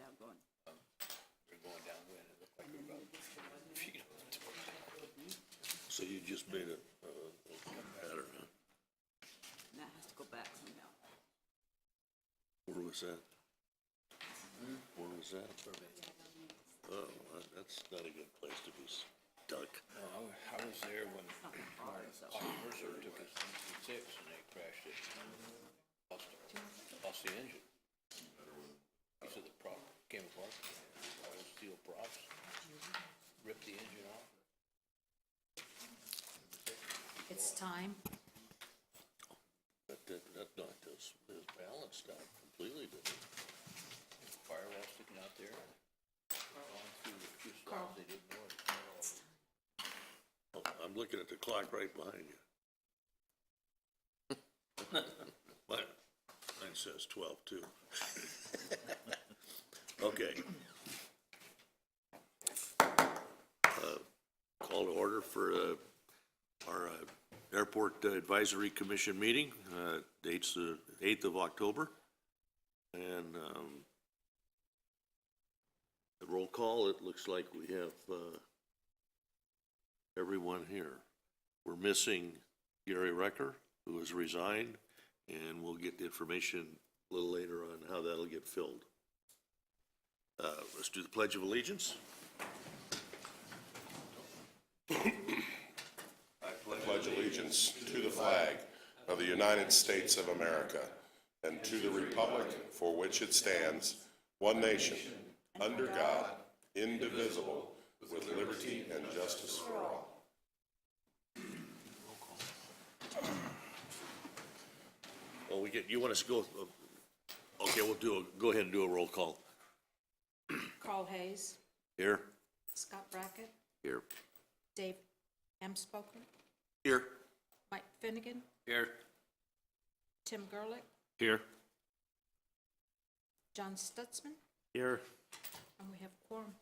down going. They're going downwind, it looked like they're about feet on the door. So you just made a pattern, huh? Now it has to go back somehow. Where was that? Where was that? Oh, that's not a good place to be stuck. No, I was there when Mercer took his 6 and they crashed it. Lost the engine. Piece of the prop came apart, all those steel props, ripped the engine off. It's time. That knocked his balance down completely, didn't it? Firewall sticking out there. Gone through the fuselage, they didn't know it. Oh, I'm looking at the clock right behind you. Mine says 12 too. Okay. Call to order for our Airport Advisory Commission meeting. Date's the 8th of October. And the roll call, it looks like we have everyone here. We're missing Gary Recker, who has resigned, and we'll get the information a little later on how that'll get filled. Let's do the Pledge of Allegiance. I pledge allegiance to the flag of the United States of America and to the republic for which it stands, one nation, under God, indivisible, with liberty and justice for all. Well, you want us to go, okay, go ahead and do a roll call. Carl Hayes, Here? Scott Brackett, Here. Dave Spoken, Here. Mike Finnegan, Here. Tim Gerlich, Here. John Stutzman, Here. and we have quorum.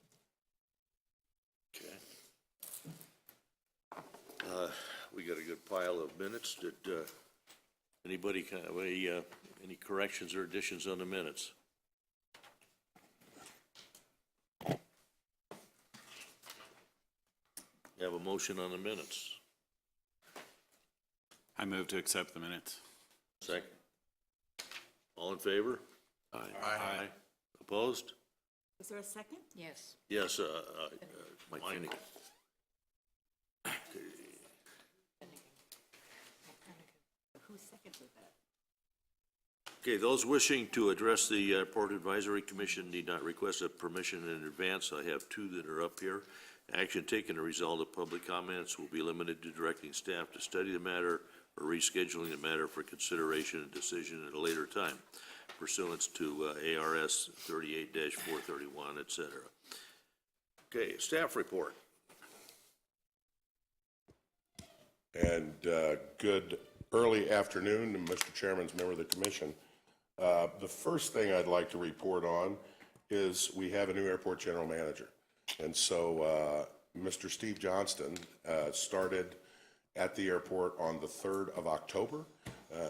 Okay. We got a good pile of minutes. Did anybody have any corrections or additions on the minutes? You have a motion on the minutes. I move to accept the minutes. Second. All in favor? Aye. Aye. Opposed? Is there a second? Yes. Yes, Mike Finnegan. Who seconded that? Okay, those wishing to address the Airport Advisory Commission need not request a permission in advance. I have 2 that are up here. Action taken to resolve the public comments will be limited to directing staff to study the matter or rescheduling the matter for consideration and decision at a later time pursuant to ARS 38-431, et cetera. Okay, staff report. And good early afternoon, Mr. Chairman's member of the commission. The first thing I'd like to report on is we have a new airport general manager. And so Mr. Steve Johnston started at the airport on the 3rd of October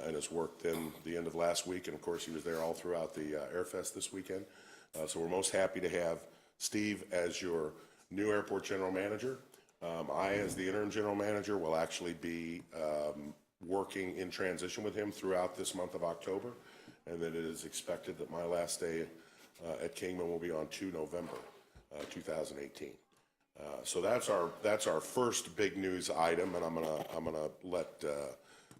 and has worked in the end of last week. And of course, he was there all throughout the Airfest this weekend. So we're most happy to have Steve as your new airport general manager. I, as the interim general manager, will actually be working in transition with him throughout this month of October. And then it is expected that my last day at Kingman will be on 2 November 2018. So that's our first big news item, and I'm gonna let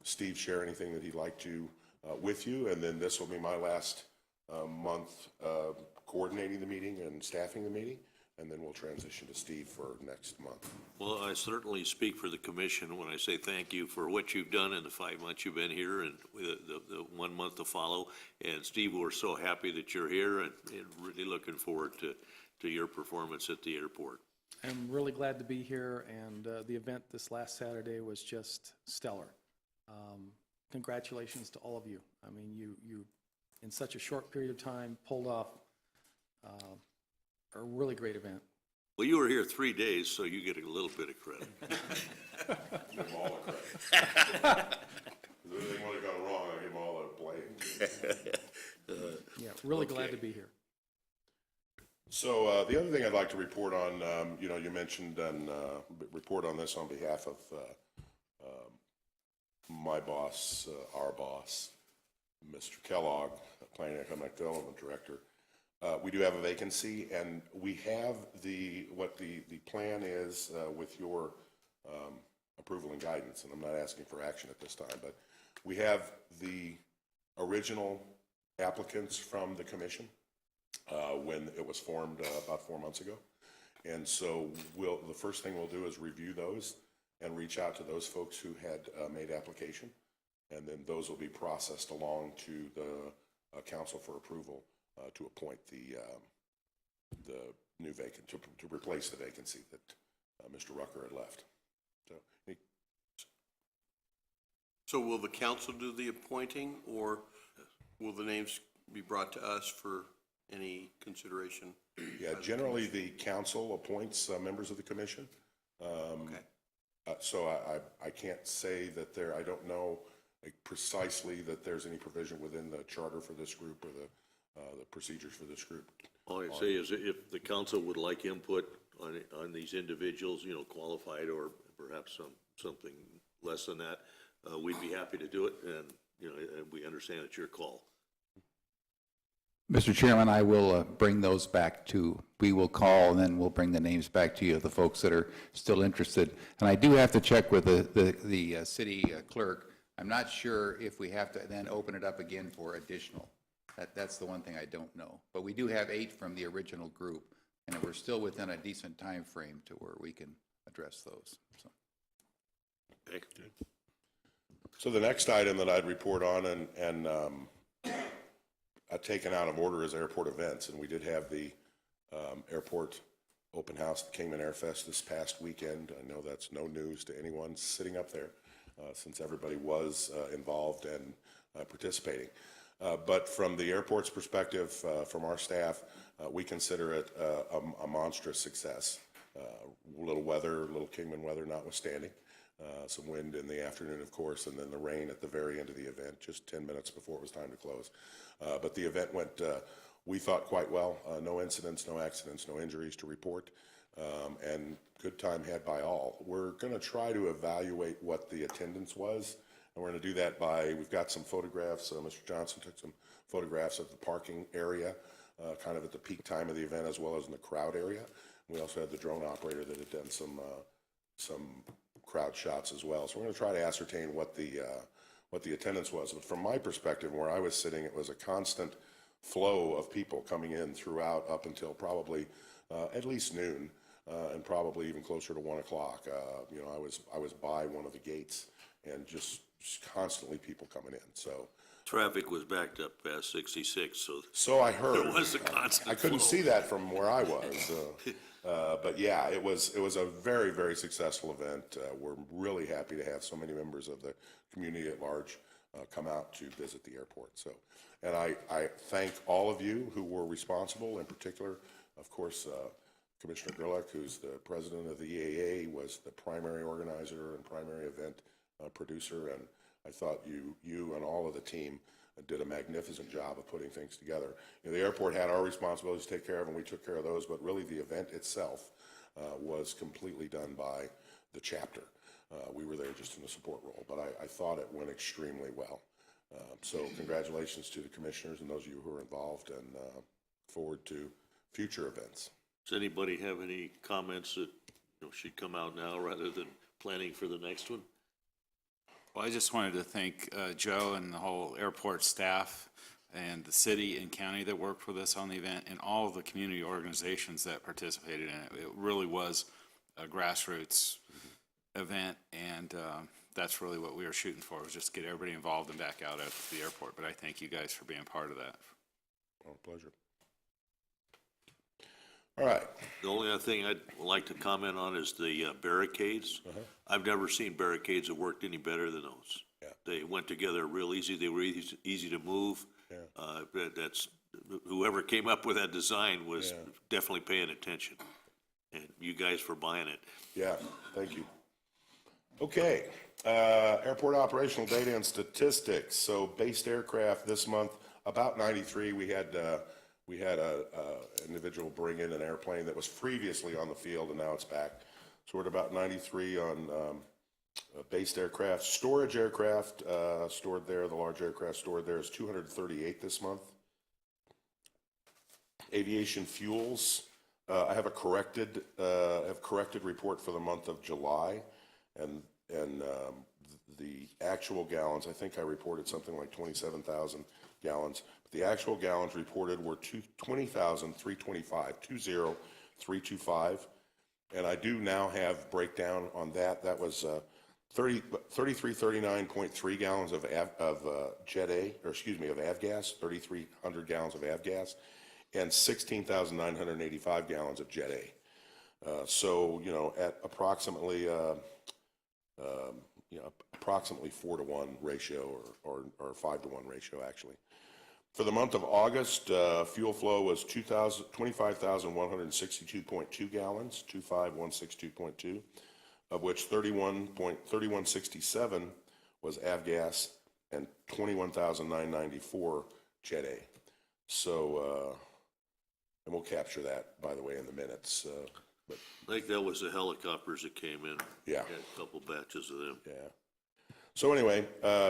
Steve share anything that he'd like to with you, and then this will be my last month coordinating the meeting and staffing the meeting, and then we'll transition to Steve for next month. Well, I certainly speak for the commission when I say thank you for what you've done in the 5 months you've been here and the 1 month to follow. And Steve, we're so happy that you're here and really looking forward to your performance at the airport. I'm really glad to be here, and the event this last Saturday was just stellar. Congratulations to all of you. I mean, you in such a short period of time, pulled off a really great event. Well, you were here 3 days, so you get a little bit of credit. Give them all the credit. If anything would have gone wrong, I give them all the blame. Yeah, really Okay. glad to be here. So the other thing I'd like to report on, you mentioned and report on this on behalf of my boss, our boss, Mr. Kellogg, Planning and Economic Development Director. We do have a vacancy, and we have what the plan is with your approval and guidance, and I'm not asking for action at this time, but we have the original applicants from the commission when it was formed about 4 months ago. And so the first thing we'll do is review those and reach out to those folks who had made application. And then those will be processed along to the council for approval to appoint the new vacant, to replace the vacancy that Mr. Rucker had left. So will the council do the appointing, or will the names be brought to us for any consideration? Yeah, generally the council appoints members of the commission. Okay. So I can't say that I don't know precisely that there's any provision within the charter for this group or the procedures for this group. All I say is if the council would like input on these individuals, qualified or perhaps something less than that, we'd be happy to do it, and, we understand it's your call. Mr. Chairman, I will bring those back we will call, and then we'll bring the names back to you, the folks that are still interested. And I do have to check with the city clerk. I'm not sure if we have to then open it up again for additional. That's the one thing I don't know. But we do have 8 from the original group, and we're still within a decent time frame to where we can address those. So. Okay. So the next item that I'd report on and taken out of order is airport events, and we did have the airport open house, the Kingman Air Fest this past weekend. I know that's no news to anyone sitting up there since everybody was involved and participating. But from the airport's perspective, from our staff, we consider it a monstrous success. Little Kingman weather notwithstanding. Some wind in the afternoon, of course, and then the rain at the very end of the event, just 10 minutes before it was time to close. But the event went, we thought, quite well. No incidents, no accidents, no injuries to report, and good time had by all. We're going to try to evaluate what the attendance was, and we're going to do that we've got some photographs. Mr. Johnson took some photographs of the parking area, kind of at the peak time of the event, as well as in the crowd area. We also had the drone operator that had done some crowd shots as well. So we're going to try to ascertain what the attendance was. But from my perspective, where I was sitting, it was a constant flow of people coming in throughout up until probably at least noon, and probably even closer to 1 o'clock. I was by one of the gates, and just constantly people coming in. So Traffic was backed up past 66, so I heard. it was a constant I couldn't flow. see that from where I was. But yeah, it was a very, very successful event. We're really happy to have so many members of the community at large come out to visit the airport. So, and I thank all of you who were responsible, in particular, of course, Commissioner Gerlach, who's the president of the EAA, was the primary organizer and primary event producer. And I thought you and all of the team did a magnificent job of putting things together. The airport had our responsibilities to take care of, and we took care of those, but really the event itself was completely done by the chapter. We were there just in a support role, but I thought it went extremely well. So congratulations to the commissioners and those of you who are involved, and forward to future events. Does anybody have any comments that should come out now rather than planning for the next one? Well, I just wanted to thank Joe and the whole airport staff and the city and county that worked with us on the event, and all of the community organizations that participated in it. It really was a grassroots event, and that's really what we were shooting for, was just get everybody involved and back out at the airport. But I thank you guys for being part of that. Oh, pleasure. All right. The only other thing I'd like to comment on is the barricades. I've never seen barricades that worked any better than those. Yeah. They went together real easy. They were easy to move. Yeah. That's whoever came up with that design was definitely paying attention, and you guys for buying it. Yeah, thank you. Okay, airport operational data and statistics. So based aircraft this month, about 93. We we had an individual bring in an airplane that was previously on the field, and now it's back. So we're at about 93 on based aircraft. Storage aircraft stored there, the large aircraft stored there, is 238 this month. Aviation fuels, I have a corrected report for the month of July, and the actual gallons, I think I reported something like 27,000 gallons, but the actual gallons reported were 20,325, and I do now have breakdown on that. That was 3339.3 gallons of Jet A, or excuse me, of avgas, 3,300 gallons of avgas, and 16,985 gallons of Jet A. So, you know, at approximately, approximately 4-to-1 ratio, or 5-to-1 ratio, actually. For the month of August, fuel flow was 25,162.2 gallons, 25,162.2, of which 3167 was avgas and 21,994 Jet A. So, and we'll capture that, by the way, in the minutes. But I think that was the helicopters that came in. Yeah. Had a couple batches of them. yeah. So anyway,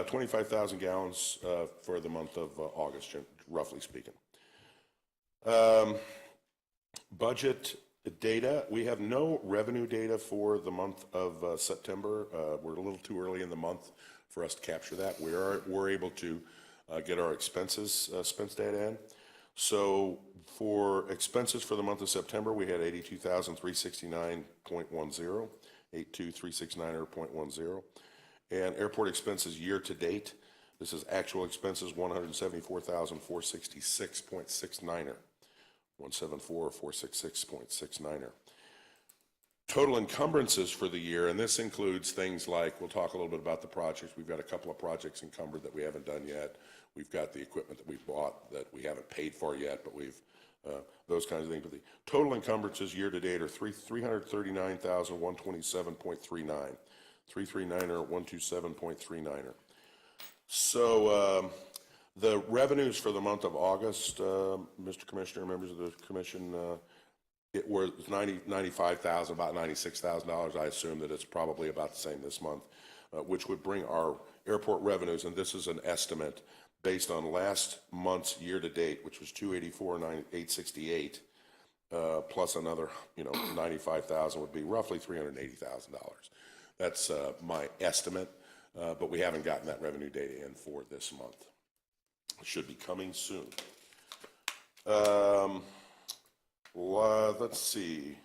25,000 gallons for the month of August, roughly speaking. Budget data, we have no revenue data for the month of September. We're a little too early in the month for us to capture that. We're able to get our expense data in. So for expenses for the month of September, we had 82,369.10, 82,369.10. And airport expenses year to date, this is actual expenses, 174,466.69. 174,466.69. Total encumbrances for the year, and this includes things like, we'll talk a little bit about the projects. We've got a couple of projects encumbered that we haven't done yet. We've got the equipment that we bought that we haven't paid for yet, but we've, those kinds of things. But the total encumbrances year to date are 339,127.39. 339er, 127.39er. So the revenues for the month of August, Mr. Commissioner, members of the commission, it was 95,000, about $96,000. I assume that it's probably about the same this month, which would bring our airport revenues, and this is an estimate based on last month's year to date, which was 284,868, plus another, 95,000 would be roughly $380,000. That's my estimate, but we haven't gotten that revenue data in for this month. It should be coming soon. Let's see.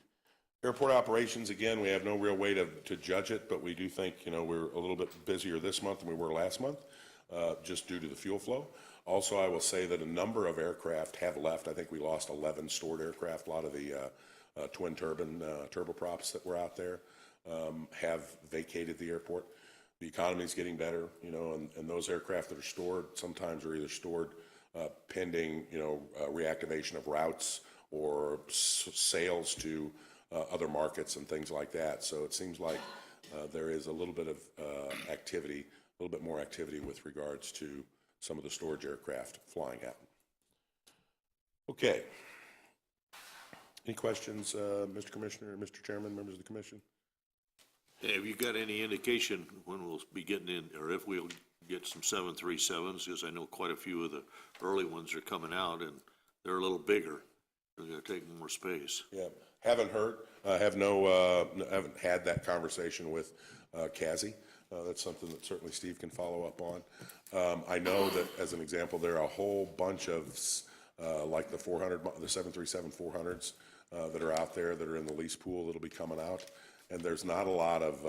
Airport operations, again, we have no real way to judge it, but we do think, we're a little bit busier this month than we were last month, just due to the fuel flow. Also, I will say that a number of aircraft have left. I think we lost 11 stored aircraft. A lot of the twin turbine turboprops that were out there have vacated the airport. The economy is getting better, and those aircraft that are stored sometimes are either stored pending, reactivation of routes or sales to other markets and things like that. So it seems like there is a little bit of activity, a little bit more activity with regards to some of the storage aircraft flying out. Okay. Any questions, Mr. Commissioner, Mr. Chairman, members of the commission? Hey, have you got any indication when we'll be getting in, or if we'll get some 737s? Because I know quite a few of the early ones are coming out, and they're a little bigger. They're taking more space. Yeah, haven't heard. Haven't had that conversation with Kazi. That's something that certainly Steve can follow up on. I know that, as an example, there are a whole bunch of like the 737-400s that are out there that are in the lease pool that'll be coming out. And there's not a lot of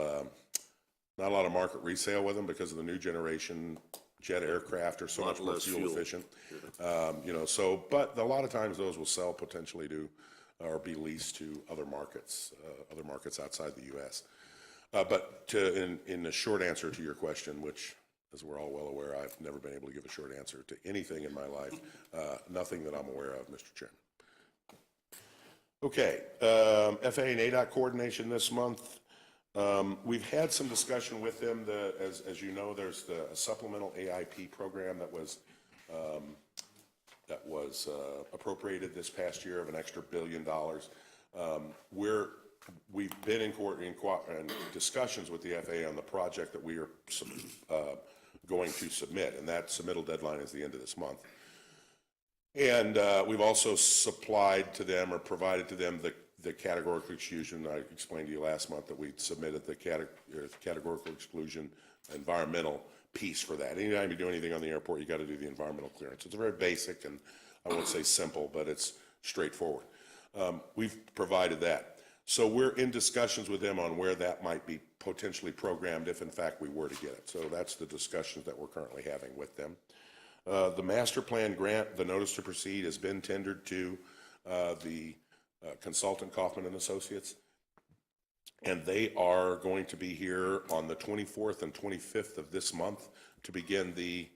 market resale with them because of the new generation jet aircraft are so much more fuel efficient. But a lot of times those will sell potentially to or be leased to other markets outside the U.S. But in the short answer to your question, which, as we're all well aware, I've never been able to give a short answer to anything in my life, nothing that I'm aware of, Mr. Chairman. Okay, FAA and ADOT coordination this month. We've had some discussion with them. As you know, there's the supplemental AIP program that was that was appropriated this past year of an extra $1 billion. We've been in discussions with the FAA on the project that we are going to submit, and that submittal deadline is the end of this month. And we've also supplied to them or provided to them the categorical exclusion. I explained to you last month that we submitted the categorical exclusion environmental piece for that. Anytime you do anything on the airport, you got to do the environmental clearance. It's very basic, and I won't say simple, but it's straightforward. We've provided that. So we're in discussions with them on where that might be potentially programmed if in fact we were to get it. So that's the discussions that we're currently having with them. The master plan grant, the notice to proceed has been tendered to the consultant Kaufman and Associates. And they are going to be here on the 24th and 25th of this month to begin the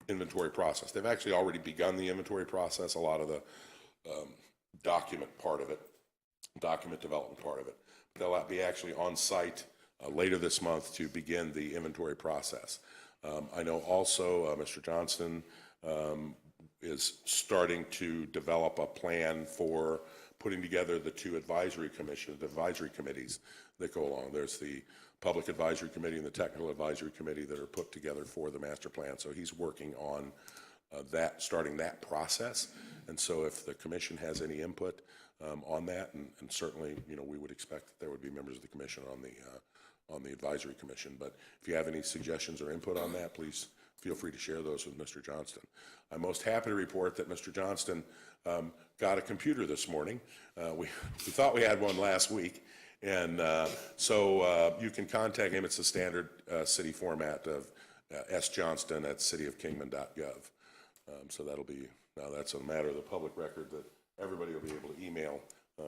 inventory process. They've actually already begun the inventory process, a lot of the document development part of it. They'll be actually on site later this month to begin the inventory process. I know also Mr. Johnston is starting to develop a plan for putting together the two advisory committees that go along. There's the Public Advisory Committee and the Technical Advisory Committee that are put together for the master plan. So he's working on starting that process. And so if the commission has any input on that, and certainly, we would expect that there would be members of the commission on the advisory commission. But if you have any suggestions or input on that, please feel free to share those with Mr. Johnston. I'm most happy to report that Mr. Johnston got a computer this morning. We thought we had one last week. And so you can contact him. It's the standard city format of sjohnston@cityofkingman.gov. So that'll be, now that's a matter of the public record that everybody will be able to email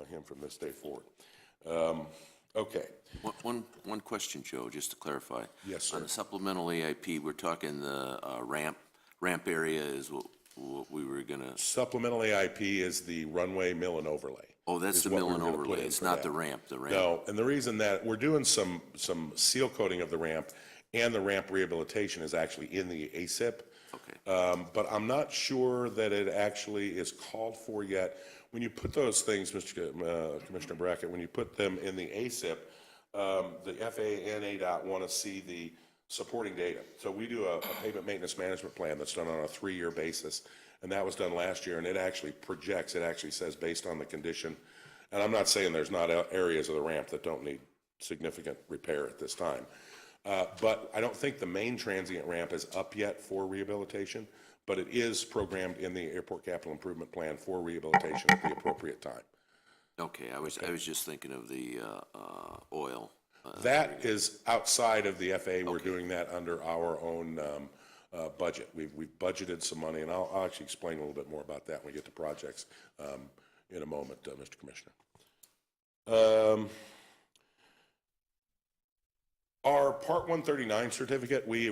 him from this day forward. Okay. One question, Joe, just to clarify. Yes, sir. On the supplemental AIP, we're talking the ramp area is what we were gonna. Supplemental AIP is the runway mill and overlay. Oh, that's the mill and overlay. It's not the ramp, No, and the reason that we're doing some seal coating of the ramp and the ramp rehabilitation is actually in the ASIP. Okay. But I'm not sure that it actually is called for yet. When you put those things, Commissioner Brackett, when you put them in the ASIP, the FAA and ADOT want to see the supporting data. So we do a pavement maintenance management plan that's done on a 3-year basis, and that was done last year, and it actually projects, it actually says based on the condition, and I'm not saying there's not areas of the ramp that don't need significant repair at this time, but I don't think the main transient ramp is up yet for rehabilitation, but it is programmed in the Airport Capital Improvement Plan for rehabilitation at the appropriate time. Okay, I was just thinking of the oil. That is outside of the FAA. We're doing that under our own budget. We've budgeted some money, and I'll actually explain a little bit more about that when we get to projects in a moment, Mr. Commissioner. Our Part 139 certificate, I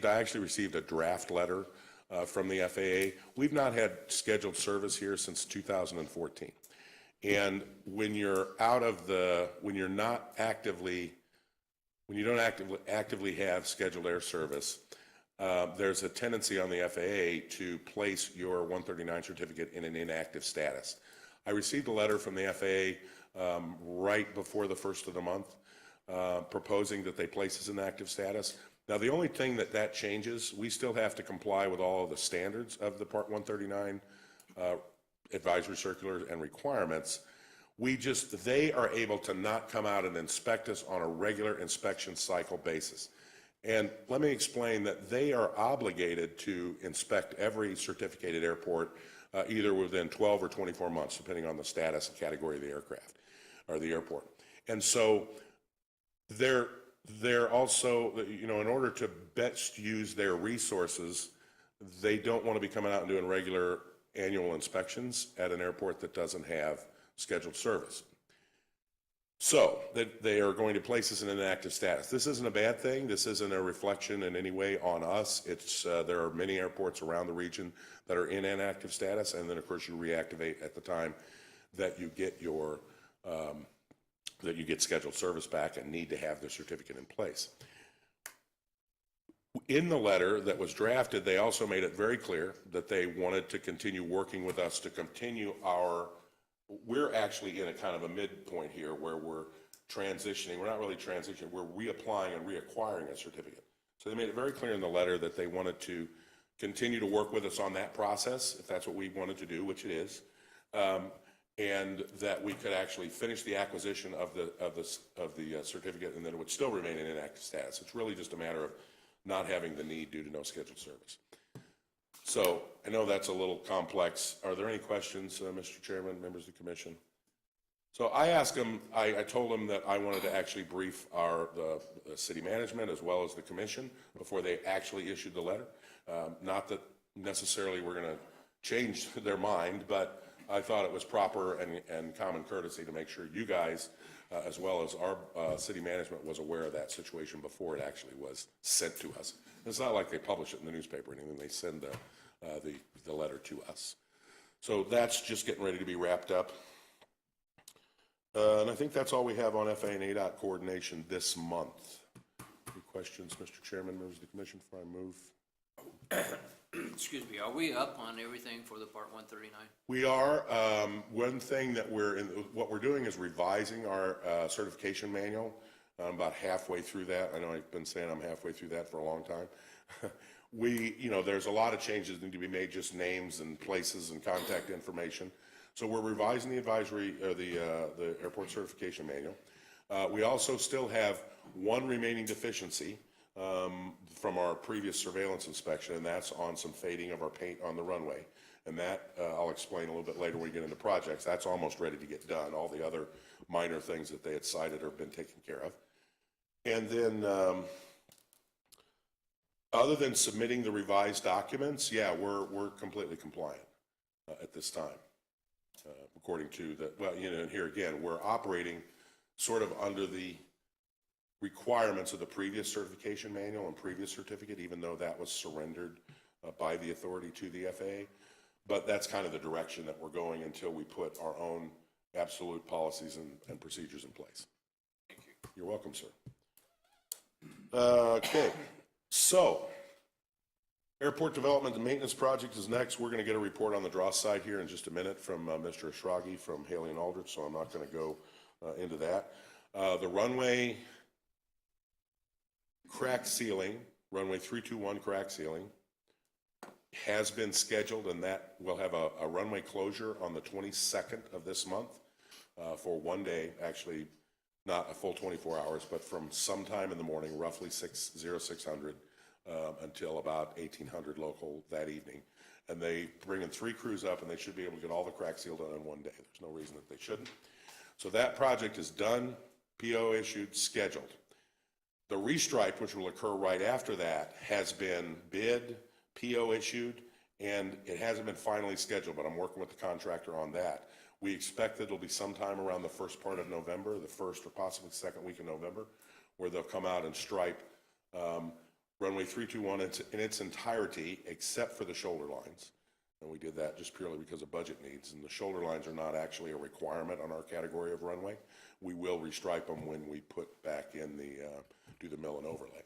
actually received a draft letter from the FAA. We've not had scheduled service here since 2014. And when you don't actively have scheduled air service, there's a tendency on the FAA to place your 139 certificate in an inactive status. I received a letter from the FAA right before the first of the month proposing that they place us in active status. Now, the only thing that changes, we still have to comply with all of the standards of the Part 139 advisory circular and requirements. They are able to not come out and inspect us on a regular inspection cycle basis. And let me explain that they are obligated to inspect every certificated airport either within 12 or 24 months, depending on the status and category of the aircraft or the airport. And so they're also, in order to best use their resources, they don't want to be coming out and doing regular annual inspections at an airport that doesn't have scheduled service. So they are going to place us in an inactive status. This isn't a bad thing. This isn't a reflection in any way on us. There are many airports around the region that are in inactive status, and then of course you reactivate at the time that you get scheduled service back and need to have the certificate in place. In the letter that was drafted, they also made it very clear that they wanted to continue working with us to continue we're actually in a kind of a midpoint here where we're transitioning. We're not really transitioning, we're reapplying and reacquiring a certificate. So they made it very clear in the letter that they wanted to continue to work with us on that process, if that's what we wanted to do, which it is, and that we could actually finish the acquisition of the certificate, and then it would still remain in inactive status. It's really just a matter of not having the need due to no scheduled service. So I know that's a little complex. Are there any questions, Mr. Chairman, members of the commission? So I asked him, I told him that I wanted to actually brief the city management as well as the commission before they actually issued the letter. Not that necessarily we're going to change their mind, but I thought it was proper and common courtesy to make sure you guys, as well as our city management, was aware of that situation before it actually was sent to us. It's not like they publish it in the newspaper or anything. They send the letter to us. So that's just getting ready to be wrapped up. And I think that's all we have on FA and ADOT coordination this month. Any questions, Mr. Chairman, members of the commission, before I move? Excuse me, are we up on everything for the Part 139? We are. One thing that what we're doing is revising our certification manual. I'm about halfway through that. I know I've been saying I'm halfway through that for a long time. There's a lot of changes that need to be made, just names and places and contact information. So we're revising the the airport certification manual. We also still have one remaining deficiency from our previous surveillance inspection, and that's on some fading of our paint on the runway. And that I'll explain a little bit later when we get into projects. That's almost ready to get done. All the other minor things that they had cited have been taken care of. And then other than submitting the revised documents, yeah, we're completely compliant at this time. According to and here again, we're operating sort of under the requirements of the previous certification manual and previous certificate, even though that was surrendered by the authority to the FAA. But that's kind of the direction that we're going until we put our own absolute policies and procedures in place. Thank you. You're welcome, sir. Okay, so airport development and maintenance project is next. We're going to get a report on the draw site here in just a minute from Mr. Ashragi from Haley and Aldrich, so I'm not going to go into that. The runway crack sealing, runway 321 crack sealing, has been scheduled, and that will have a runway closure on the 22nd of this month for one day, actually not a full 24 hours, but from sometime in the morning, roughly 600 until about 1800 local that evening. And they bring in 3 crews up, and they should be able to get all the cracks sealed done in one day. There's no reason that they shouldn't. So that project is done, PO issued, scheduled. The restripe, which will occur right after that, has been bid, PO issued, and it hasn't been finally scheduled, but I'm working with the contractor on that. We expect that it'll be sometime around the first part of November, the first or possibly second week of November, where they'll come out and stripe runway 321 in its entirety, except for the shoulder lines. And we did that just purely because of budget needs. And the shoulder lines are not actually a requirement on our category of runway. We will restripe them when we put back in do the mill and overlay.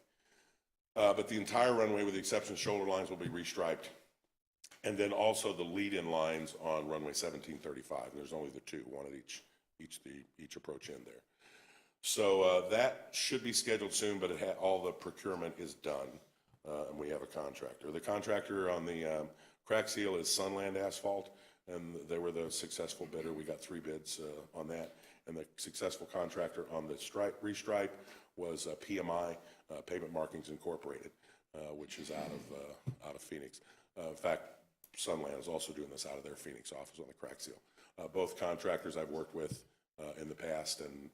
But the entire runway, with the exception of shoulder lines, will be restriped. And then also the lead-in lines on runway 1735. And there's only the 2, one at each approach end there. So that should be scheduled soon, but all the procurement is done, and we have a contractor. The contractor on the crack seal is Sunland Asphalt, and they were the successful bidder. We got 3 bids on that, and the successful contractor on the restripe was PMI, Pavement Markings Incorporated, which is out of Phoenix. In fact, Sunland is also doing this out of their Phoenix office on the crack seal. Both contractors I've worked with in the past and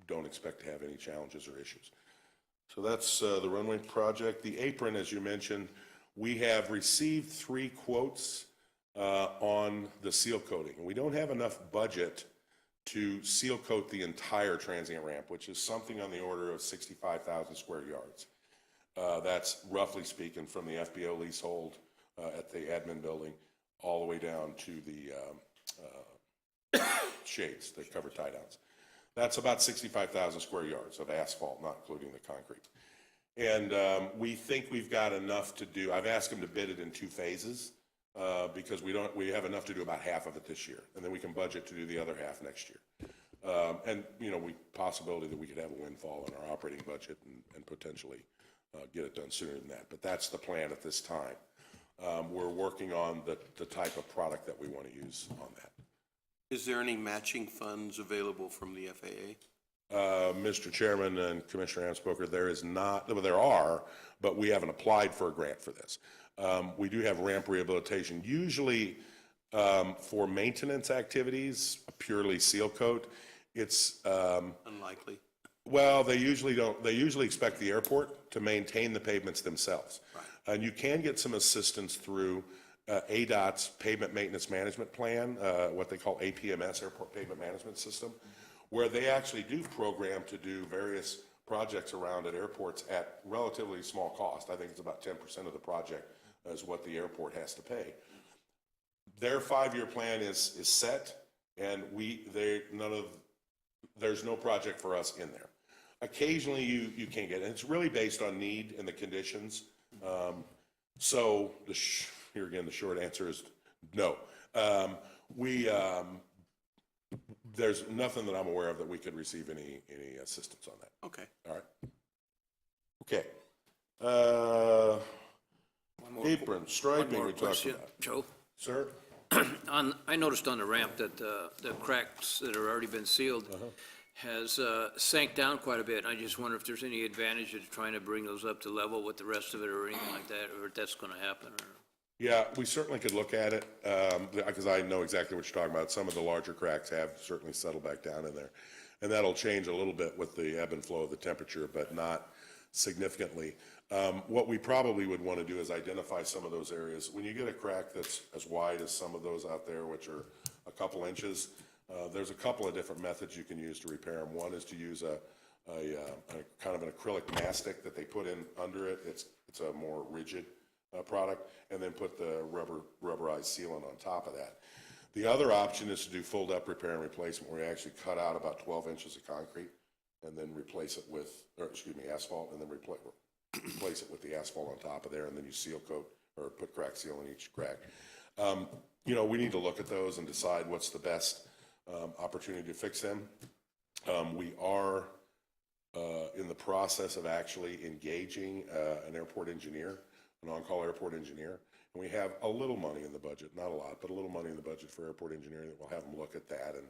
don't expect to have any challenges or issues. So that's the runway project. The apron, as you mentioned, we have received 3 quotes on the seal coating. And we don't have enough budget to seal coat the entire transient ramp, which is something on the order of 65,000 square yards. That's roughly speaking from the FBO leasehold at the admin building all the way down to the shades that cover tie downs. That's about 65,000 square yards of asphalt, not including the concrete. And we think we've got enough to do. I've asked them to bid it in 2 phases because we have enough to do about half of it this year, and then we can budget to do the other half next year. And, possibility that we could have a windfall in our operating budget and potentially get it done sooner than that. But that's the plan at this time. We're working on the type of product that we want to use on that. Is there any matching funds available from the FAA? Mr. Chairman and Commissioner Amspoker, there is not, well, there are, but we haven't applied for a grant for this. We do have ramp rehabilitation, usually for maintenance activities, purely seal coat. It's Unlikely. well, they usually don't. They usually expect the airport to maintain the pavements themselves. Right. And you can get some assistance through ADOT's Pavement Maintenance Management Plan, what they call APMS, Airport Pavement Management System, where they actually do program to do various projects around at airports at relatively small cost. I think it's about 10% of the project is what the airport has to pay. Their 5-year plan is set, and there's no project for us in there. Occasionally you can get, and it's really based on need and the conditions. So here again, the short answer is no. There's nothing that I'm aware of that we could receive any assistance on that. Okay. All right. Okay. Apron, striping we talked about. Joe, Sir? I noticed on the ramp that the cracks that have already been sealed has sank down quite a bit. I just wonder if there's any advantage of trying to bring those up to level with the rest of it or anything like that, or if that's going to happen, or? Yeah, we certainly could look at it, because I know exactly what you're talking about. Some of the larger cracks have certainly settled back down in there. And that'll change a little bit with the ebb and flow of the temperature, but not significantly. What we probably would want to do is identify some of those areas. When you get a crack that's as wide as some of those out there, which are a couple inches, there's a couple of different methods you can use to repair them. One is to use a kind of an acrylic mastic that they put in under it. It's a more rigid product, and then put the rubberized sealant on top of that. The other option is to do fold-up repair and replacement, where you actually cut out about 12 inches of concrete and then replace it with, asphalt, and then replace it with the asphalt on top of there, and then you seal coat or put crack seal in each crack. We need to look at those and decide what's the best opportunity to fix them. We are in the process of actually engaging an airport engineer, an on-call airport engineer. And we have a little money in the budget, not a lot, but a little money in the budget for airport engineering that we'll have them look at that and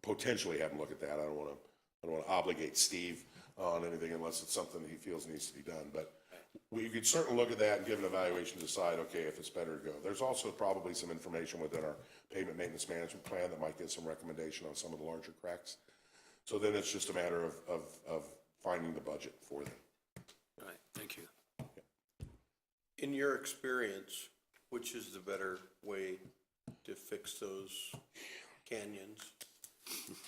potentially have them look at that. I don't want to obligate Steve on anything unless it's something that he feels needs to be done. But we could certainly look at that and give an evaluation to decide, okay, if it's better to go. There's also probably some information within our pavement maintenance management plan that might give some recommendation on some of the larger cracks. So then it's just a matter of finding the budget for them. All right, thank you. In your experience, which is the better way to fix those canyons?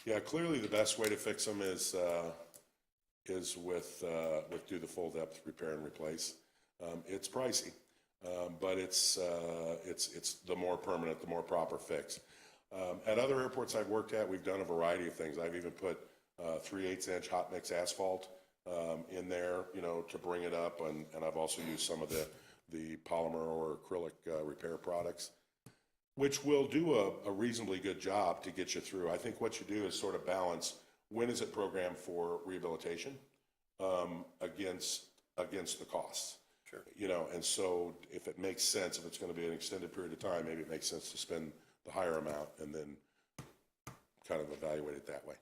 Yeah, clearly the best way to fix them is with do the full depth repair and replace. It's pricey, but it's the more permanent, the more proper fix. At other airports I've worked at, we've done a variety of things. I've even put 3/8-inch hot mix asphalt in there, to bring it up, and I've also used some of the polymer or acrylic repair products, which will do a reasonably good job to get you through. I think what you do is sort of balance when is it programmed for rehabilitation against the costs. Sure. And so if it makes sense, if it's going to be an extended period of time, maybe it makes sense to spend the higher amount and then kind of evaluate it that way.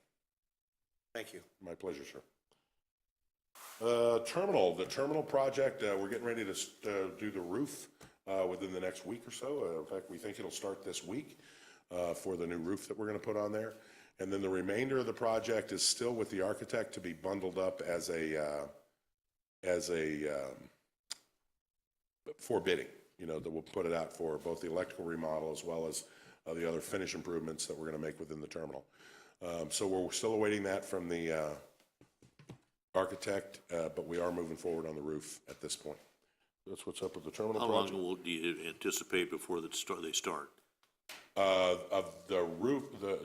Thank you. My pleasure, sir. The terminal project, we're getting ready to do the roof within the next week or so. In fact, we think it'll start this week for the new roof that we're going to put on there. And then the remainder of the project is still with the architect to be bundled up as a for bidding, that we'll put it out for both the electrical remodel as well as the other finish improvements that we're going to make within the terminal. So we're still awaiting that from the architect, but we are moving forward on the roof at this point. That's what's up with the terminal How project. long do you anticipate before they start? Of the roof, the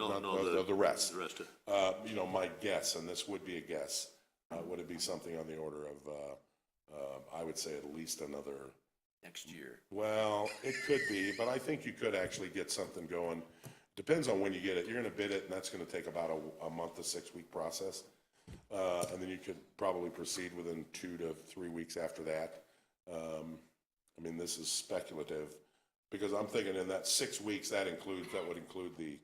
rest. The rest of it. My guess, and this would be a guess, would it be something on the order of, I would say at least another, Next year. well, it could be, but I think you could actually get something going. Depends on when you get it. You're gonna bid it, and that's gonna take about a month to 6 week process. And then you could probably proceed within 2 to 3 weeks after that. I mean, this is speculative, because I'm thinking in that 6 weeks, that would include the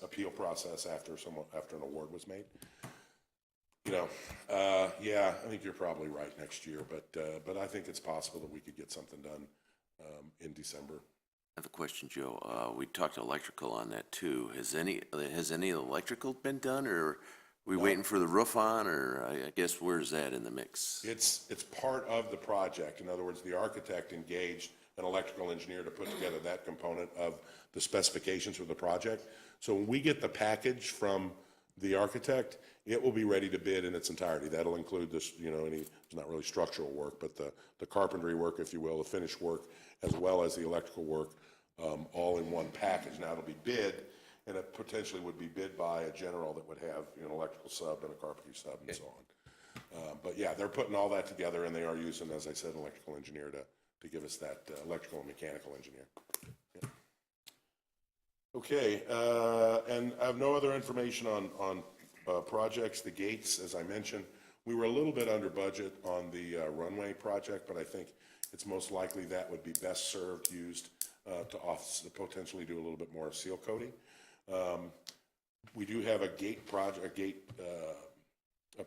appeal process after an award was made. You know, yeah, I think you're probably right next year, but I think it's possible that we could get something done in December. I have a question, Joe. We talked electrical on that too. Has any electrical been done, or are we waiting for the roof on, or I guess where's that in the mix? It's part of the project. In other words, the architect engaged an electrical engineer to put together that component of the specifications for the project. So when we get the package from the architect, it will be ready to bid in its entirety. That'll include this, you know, it's not really structural work, but the carpentry work, if you will, the finish work, as well as the electrical work, all in one package. Now it'll be bid, and it potentially would be bid by a general that would have, you know, an electrical sub and a carpentry sub and so on. But yeah, they're putting all that together, and they are using, as I said, an electrical engineer to give us that, electrical and mechanical engineer. Yeah. Okay, and I have no other information on projects. The gates, as I mentioned, we were a little bit under budget on the runway project, but I think it's most likely that would be best used to potentially do a little bit more seal coating. We do have a gate project,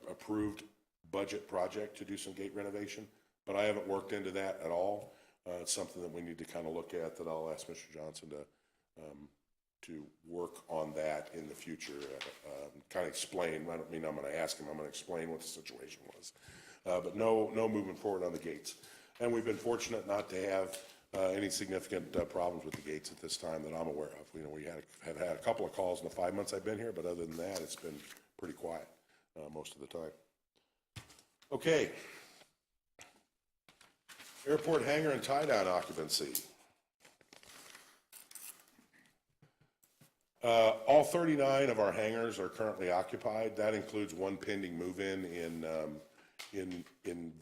approved budget project to do some gate renovation, but I haven't worked into that at all. It's something that we need to kind of look at, that I'll ask Mr. Johnson to work on that in the future, kind of explain. I don't mean I'm going to ask him, I'm going to explain what the situation was. But no movement forward on the gates. And we've been fortunate not to have any significant problems with the gates at this time that I'm aware of. You know, we have had a couple of calls in the 5 months I've been here, but other than that, it's been pretty quiet most of the time. Okay. Airport hangar and tie-down occupancy. All 39 of our hangars are currently occupied. That includes one pending move-in in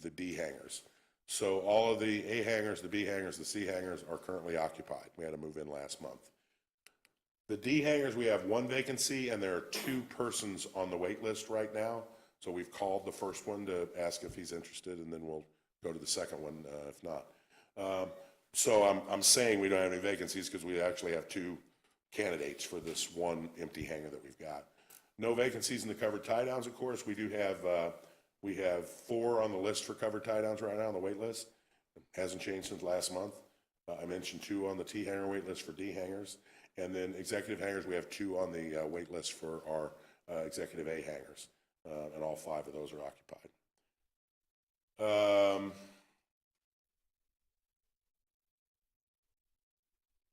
the D hangars. So all of the A hangars, the B hangars, the C hangars are currently occupied. We had a move-in last month. The D hangars, we have one vacancy, and there are 2 persons on the wait list right now. So we've called the first one to ask if he's interested, and then we'll go to the second one if not. So I'm saying we don't have any vacancies because we actually have 2 candidates for this one empty hangar that we've got. No vacancies in the covered tie-downs, of course. We do have, we have 4 on the list for covered tie-downs right now on the wait list. It hasn't changed since last month. I mentioned 2 on the T hangar wait list for D hangars. And then executive hangars, we have 2 on the wait list for our executive A hangars. And all 5 of those are occupied.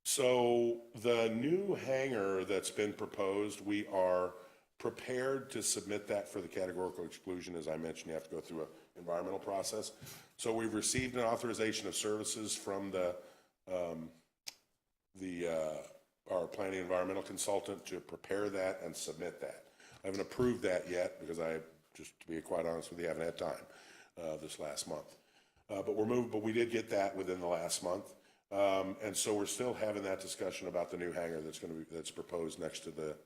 So the new hangar that's been proposed, we are prepared to submit that for the categorical exclusion. As I mentioned, you have to go through an environmental process. So we've received an authorization of services from our planning environmental consultant to prepare that and submit that. I haven't approved that yet because just to be quite honest with you, haven't had time this last month. But we did get that within the last month. And so we're still having that discussion about the new hangar that's proposed next to the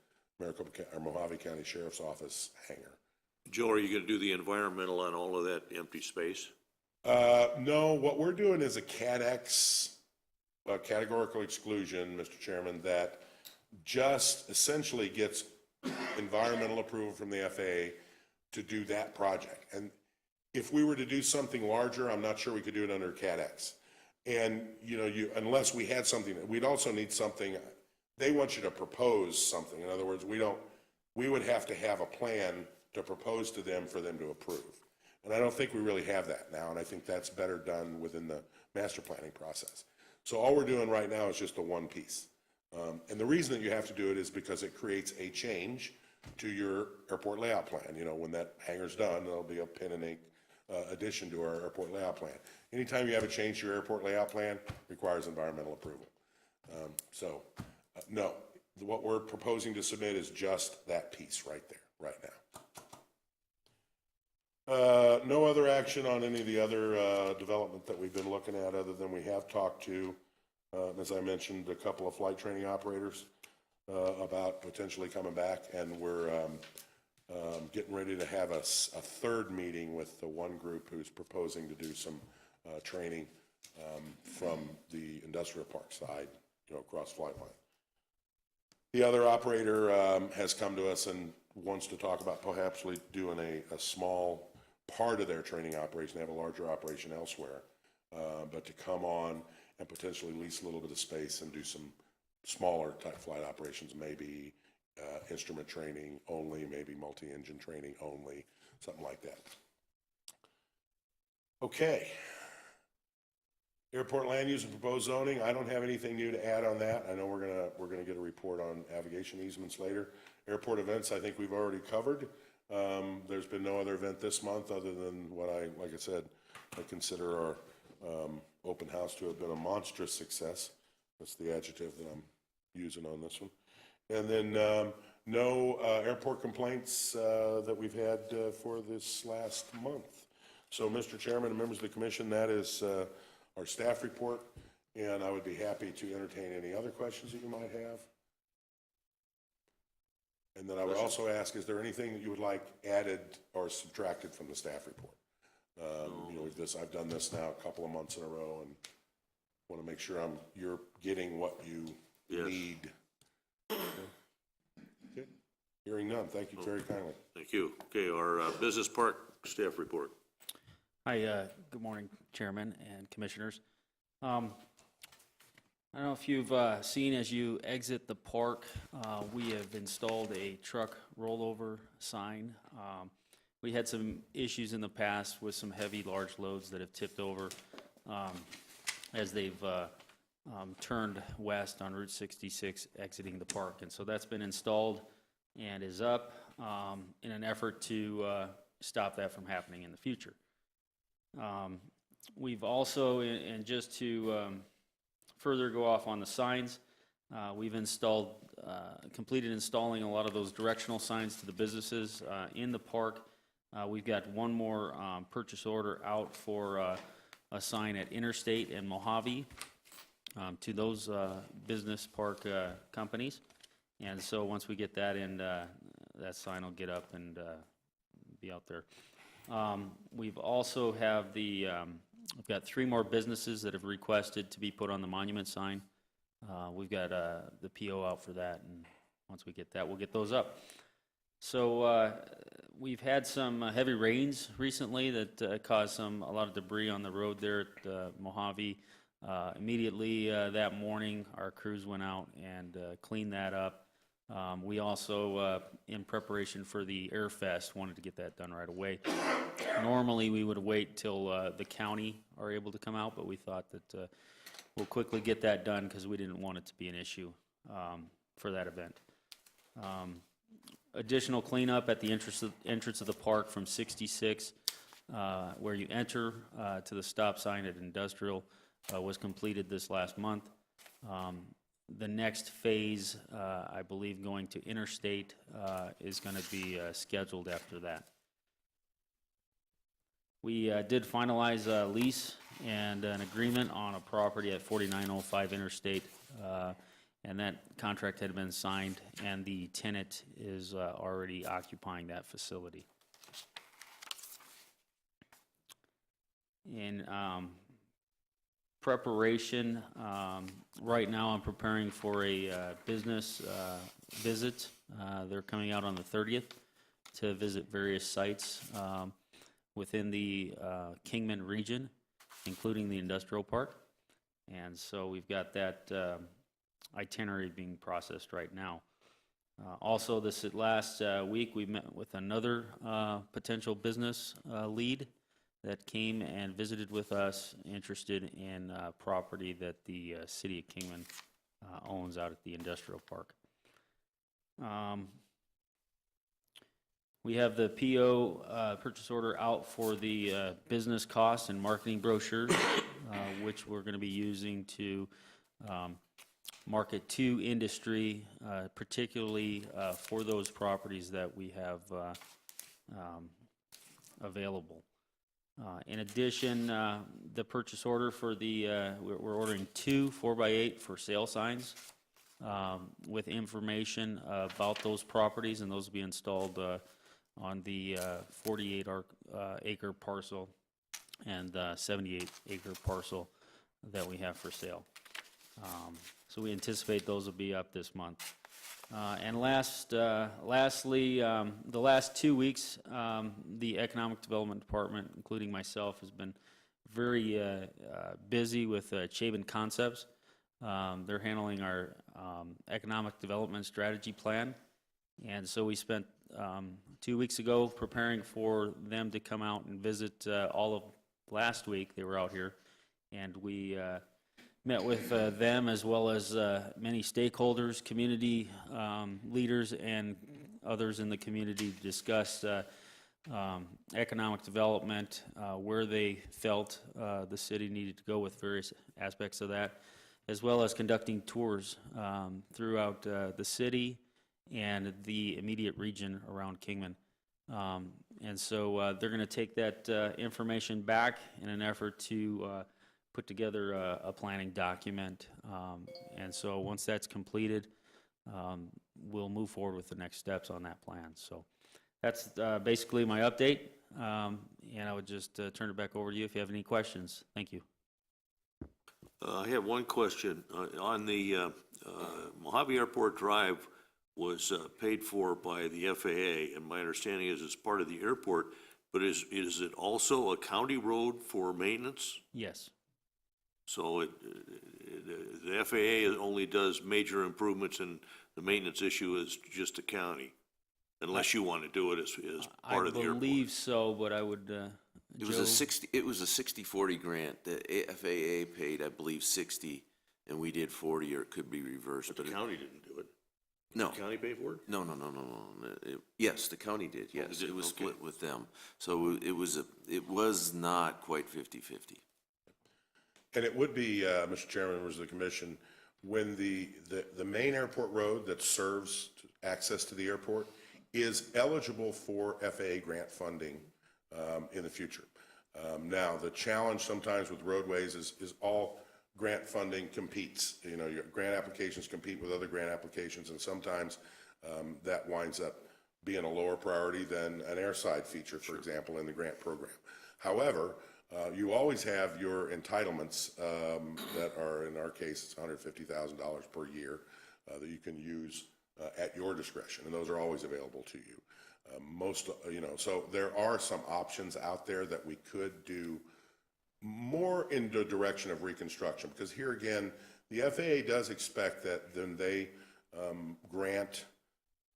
Mojave County Sheriff's Office hangar. Joe, are you going to do the environmental on all of that empty space? No, what we're doing is a CADX, categorical exclusion, Mr. Chairman, that just essentially gets environmental approval from the FAA to do that project. And if we were to do something larger, I'm not sure we could do it under CADX. And, you know, unless we had something, we'd also need something, they want you to propose something. In other words, we would have to have a plan to propose to them for them to approve. And I don't think we really have that now, and I think that's better done within the master planning process. So all we're doing right now is just the one piece. And the reason that you have to do it is because it creates a change to your airport layout plan. You know, when that hangar's done, there'll be a pen and ink addition to our airport layout plan. Anytime you have a change to your airport layout plan, requires environmental approval. No, what we're proposing to submit is just that piece right there, right now. No other action on any of the other development that we've been looking at, other than we have talked to, as I mentioned, a couple of flight training operators about potentially coming back, and we're getting ready to have a third meeting with the one group who's proposing to do some training from the industrial park side, across flight line. The other operator has come to us and wants to talk about perhaps doing a small part of their training operation. They have a larger operation elsewhere, but to come on and potentially lease a little bit of space and do some smaller type flight operations, maybe instrument training only, maybe multi-engine training only, something like that. Okay. Airport land use and proposed zoning. I don't have anything new to add on that. I know we're gonna get a report on navigation easements later. Airport events, I think we've already covered. There's been no other event this month other than what like I said, I consider our open house to have been a monstrous success. That's the adjective that I'm using on this one. And then no airport complaints that we've had for this last month. So, Mr. Chairman and members of the commission, that is our staff report, and I would be happy to entertain any other questions that you might have. And then I would also ask, is there anything that you would like added or subtracted from the staff report? I've done this now a couple of months in a row, and want to make sure you're getting what you need. Okay. Hearing none, thank you very kindly. Thank you. Okay, our business park staff report. Hi, good morning, Chairman and Commissioners. I don't know if you've seen as you exit the park, we have installed a truck rollover sign. We had some issues in the past with some heavy, large loads that have tipped over as they've turned west on Route 66 exiting the park. And so that's been installed and is up in an effort to stop that from happening in the future. We've also, and just to further go off on the signs, we've completed installing a lot of those directional signs to the businesses in the park. We've got one more purchase order out for a sign at Interstate and Mojave to those business park companies. And so once we get that in, that sign will get up and be out there. We've also we've got 3 more businesses that have requested to be put on the monument sign. We've got the PO out for that, and once we get that, we'll get those up. So we've had some heavy rains recently that caused a lot of debris on the road there at Mojave. Immediately that morning, our crews went out and cleaned that up. We also, in preparation for the Air Fest, wanted to get that done right away. Normally, we would wait till the county are able to come out, but we thought that we'll quickly get that done because we didn't want it to be an issue for that event. Additional cleanup at the entrance of the park from 66, where you enter to the stop sign at Industrial, was completed this last month. The next phase, I believe, going to Interstate is going to be scheduled after that. We did finalize a lease and an agreement on a property at 4905 Interstate, and that contract had been signed, and the tenant is already occupying that facility. In preparation, right now I'm preparing for a business visit. They're coming out on the 30th to visit various sites within the Kingman region, including the industrial park. And so we've got that itinerary being processed right now. Also, this last week, we met with another potential business lead that came and visited with us, interested in property that the city of Kingman owns out at the industrial park. We have the PO purchase order out for the business costs and marketing brochures, which we're going to be using to market to industry, particularly for those properties that we have available. In addition, the purchase order for the, we're ordering 2 4x8 for sale signs with information about those properties, and those will be installed on the 48-acre parcel and 78-acre parcel that we have for sale. So we anticipate those will be up this month. And lastly, the last 2 weeks, the Economic Development Department, including myself, has been very busy with Chabon Concepts. They're handling our economic development strategy plan. And so we spent 2 weeks ago preparing for them to come out and visit all of last week. They were out here, and we met with them as well as many stakeholders, community leaders, and others in the community to discuss economic development, where they felt the city needed to go with various aspects of that, as well as conducting tours throughout the city and the immediate region around Kingman. And so they're going to take that information back in an effort to put together a planning document. And so once that's completed, we'll move forward with the next steps on that plan. So that's basically my update. And I would just turn it back over to you if you have any questions. Thank you. I have one question. On the Mojave Airport Drive was paid for by the FAA, and my understanding is it's part of the airport, but is it also a county road for maintenance? Yes. So the FAA only does major improvements, and the maintenance issue is just the county, unless you want to do it as part of the airport. I believe so, but I would, It was a 60-40 grant. The FAA paid, I believe, 60, and we did 40, or it could be reversed. But the county didn't do it. No. The county paid for it? No. Yes, the county did, yes. It was split with them. So it was not quite 50-50. And it would be, Mr. Chairman, members of the commission, when the main airport road that serves access to the airport is eligible for FAA grant funding in the future. Now, the challenge sometimes with roadways is all grant funding competes. You know, your grant applications compete with other grant applications, and sometimes that winds up being a lower priority than an airside feature, for example, in the grant program. However, you always have your entitlements that are, in our case, it's $150,000 per year that you can use at your discretion, and those are always available to you. So there are some options out there that we could do more in the direction of reconstruction, because here again, the FAA does expect that when they grant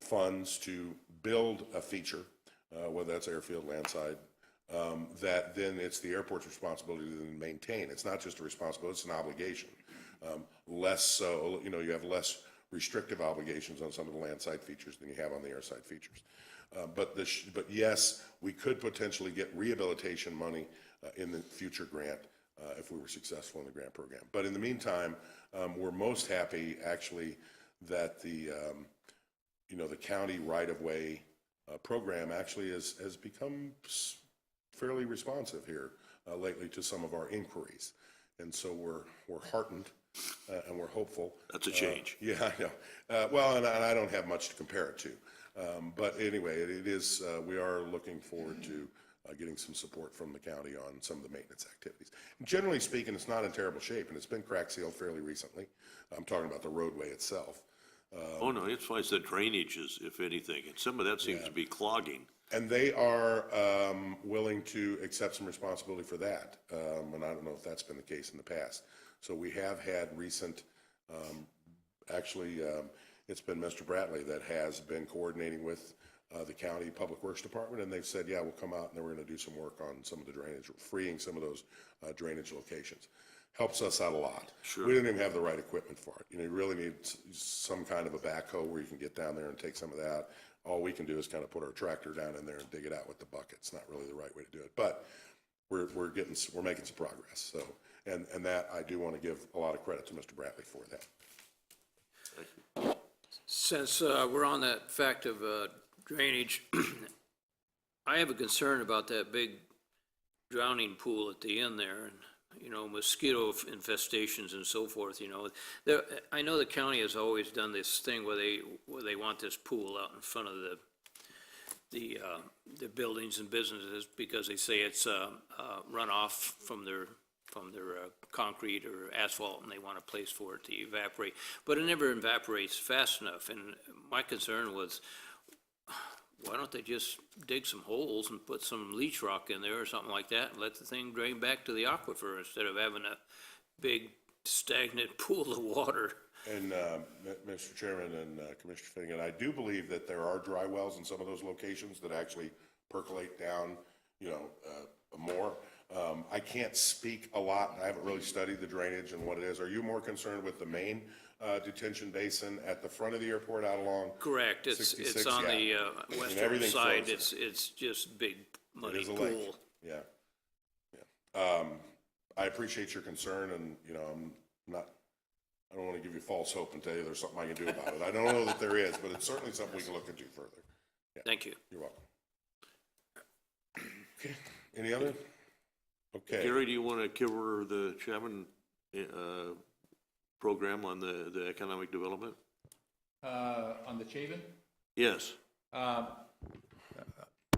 funds to build a feature, whether that's airfield, landside, that then it's the airport's responsibility to then maintain. It's not just a responsibility, it's an obligation. Less so, you have less restrictive obligations on some of the landside features than you have on the airside features. But yes, we could potentially get rehabilitation money in the future grant if we were successful in the grant program. But in the meantime, we're most happy actually that the county right-of-way program actually has become fairly responsive here lately to some of our inquiries. And so we're heartened and we're hopeful. That's a change. Yeah, I know. Well, and I don't have much to compare it to. But anyway, it is, we are looking forward to getting some support from the county on some of the maintenance activities. And generally speaking, it's not in terrible shape, and it's been crack sealed fairly recently. I'm talking about the roadway itself. Oh, no, it's fine. It's the drainage is, if anything, and some of that seems to be clogging. And they are willing to accept some responsibility for that. And I don't know if that's been the case in the past. So we have had recent, it's been Mr. Bratley that has been coordinating with the county public works department, and they've said, yeah, we'll come out and then we're going to do some work on some of the drainage, freeing some of those drainage locations. Helps us out a lot. Sure. We didn't even have the right equipment for it. You really need some kind of a backhoe where you can get down there and take some of that. All we can do is kind of put our tractor down in there and dig it out with the bucket. It's not really the right way to do it, but we're making some progress. So, and that I do want to give a lot of credit to Mr. Bratley for that. Since we're on that fact of drainage, I have a concern about that big drowning pool at the end there, and, you know, mosquito infestations and so forth, you know. I know the county has always done this thing where they want this pool out in front of the buildings and businesses because they say it's runoff from their concrete or asphalt, and they want a place for it to evaporate. But it never evaporates fast enough, and my concern was, why don't they just dig some holes and put some leach rock in there or something like that and let the thing drain back to the aquifer instead of having a big stagnant pool of water? And, Mr. Chairman and Commissioner Finnegan, I do believe that there are dry wells in some of those locations that actually percolate down, you know, more. I can't speak a lot. I haven't really studied the drainage and what it is. Are you more concerned with the main detention basin at the front of the airport out along? Correct. It's 66? on the Yeah. western everything side. flows It's just big It muddy is a lake. pool. Yeah. Yeah. I appreciate your concern, and, you know, I don't want to give you false hope and tell you there's something I can do about it. I don't know that there is, but it's certainly something we can look into further. Yeah. Thank you. You're welcome. Okay. Any other? Okay. Gary, do you want to cover the Chapman program on the economic development? On the Chavin? Yes.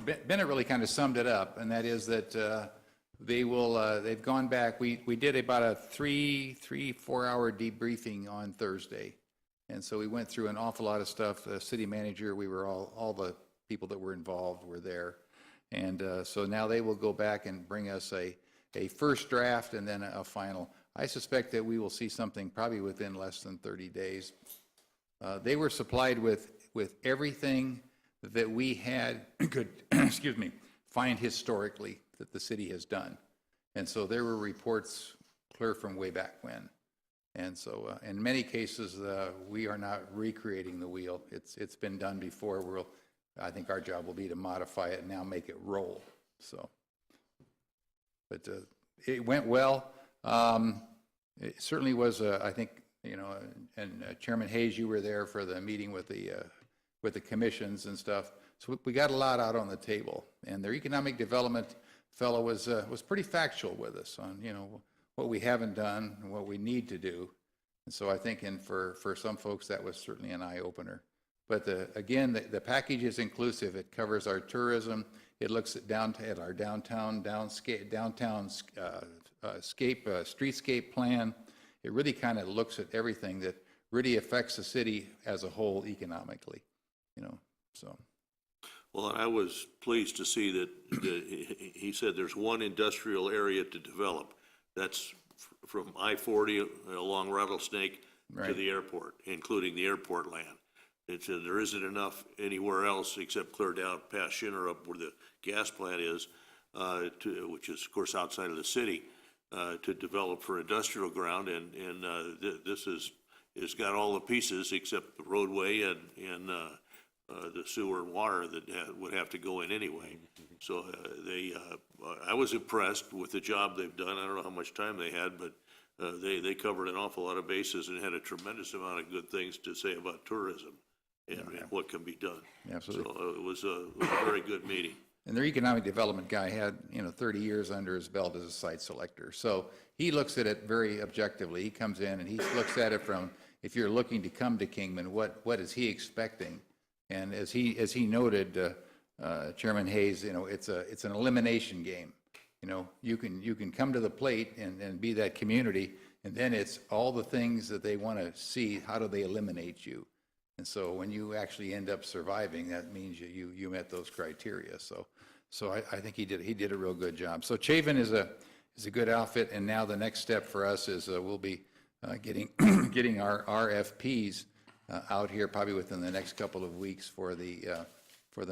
Bennett really kind of summed it up, and that is that they've gone back. We did about a 4 hour debriefing on Thursday. And so we went through an awful lot of stuff. The city manager, we were all the people that were involved were there. And so now they will go back and bring us a first draft and then a final. I suspect that we will see something probably within less than 30 days. They were supplied with everything that we had could, excuse me, find historically that the city has done. And so there were reports clear from way back when. And so in many cases, we are not recreating the wheel. It's been done before. I think our job will be to modify it and now make it roll. So, but it went well. It certainly was, I think, you know, and Chairman Hayes, you were there for the meeting with the commissions and stuff. So we got a lot out on the table, and their economic development fellow was pretty factual with us on, you know, what we haven't done and what we need to do. And so I think, for some folks, that was certainly an eye opener. But again, the package is inclusive. It covers our tourism. It looks at our downtown streetscape plan. It really kind of looks at everything that really affects the city as a whole economically, you know, so. Well, I was pleased to see that he said there's one industrial area to develop. That's from I-40 along Rattlesnake to Right. the airport, including the airport land. It said there isn't enough anywhere else except clear down past Shinner up where the gas plant is, which is, of course, outside of the city, to develop for industrial ground. And this is got all the pieces except the roadway and the sewer and water that would have to go in anyway. So I was impressed with the job they've done. I don't know how much time they had, but they covered an awful lot of bases and had a tremendous amount of good things to say about tourism and what can be done. Absolutely. So it was a very good meeting. And their economic development guy had, 30 years under his belt as a site selector. So he looks at it very objectively. He comes in and he looks at it from, if you're looking to come to Kingman, what is he expecting? And as he noted, Chairman Hayes, it's an elimination game. You can come to the plate and be that community, and then it's all the things that they want to see. How do they eliminate you? And so when you actually end up surviving, that means you met those criteria. So I think he did a real good job. So Chavin is a good outfit, and now the next step for us is we'll be getting our RFPs out here probably within the next couple of weeks for the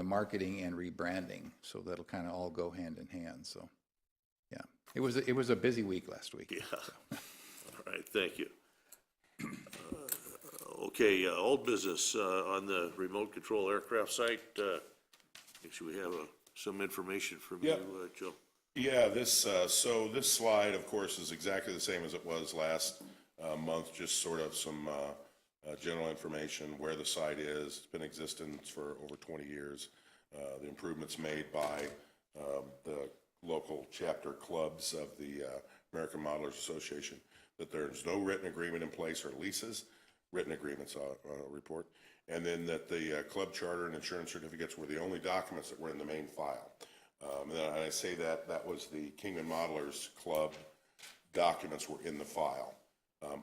marketing and rebranding. So that'll kind of all go hand in hand. So yeah, it was a busy week last week. Yeah. All right, thank you. Okay, old business on the remote control aircraft site. Actually, we have some information from you, Joe. Yeah, so this slide, of course, is exactly the same as it was last month, just sort of some general information, where the site is. It's been in existence for over 20 years. the improvements made by the local chapter clubs of the American Modelers Association, that there's no written agreement in place or leases, written agreements, report, and then that the club charter and insurance certificates were the only documents that were in the main file. And I say that was the Kingman Modelers Club documents were in the file.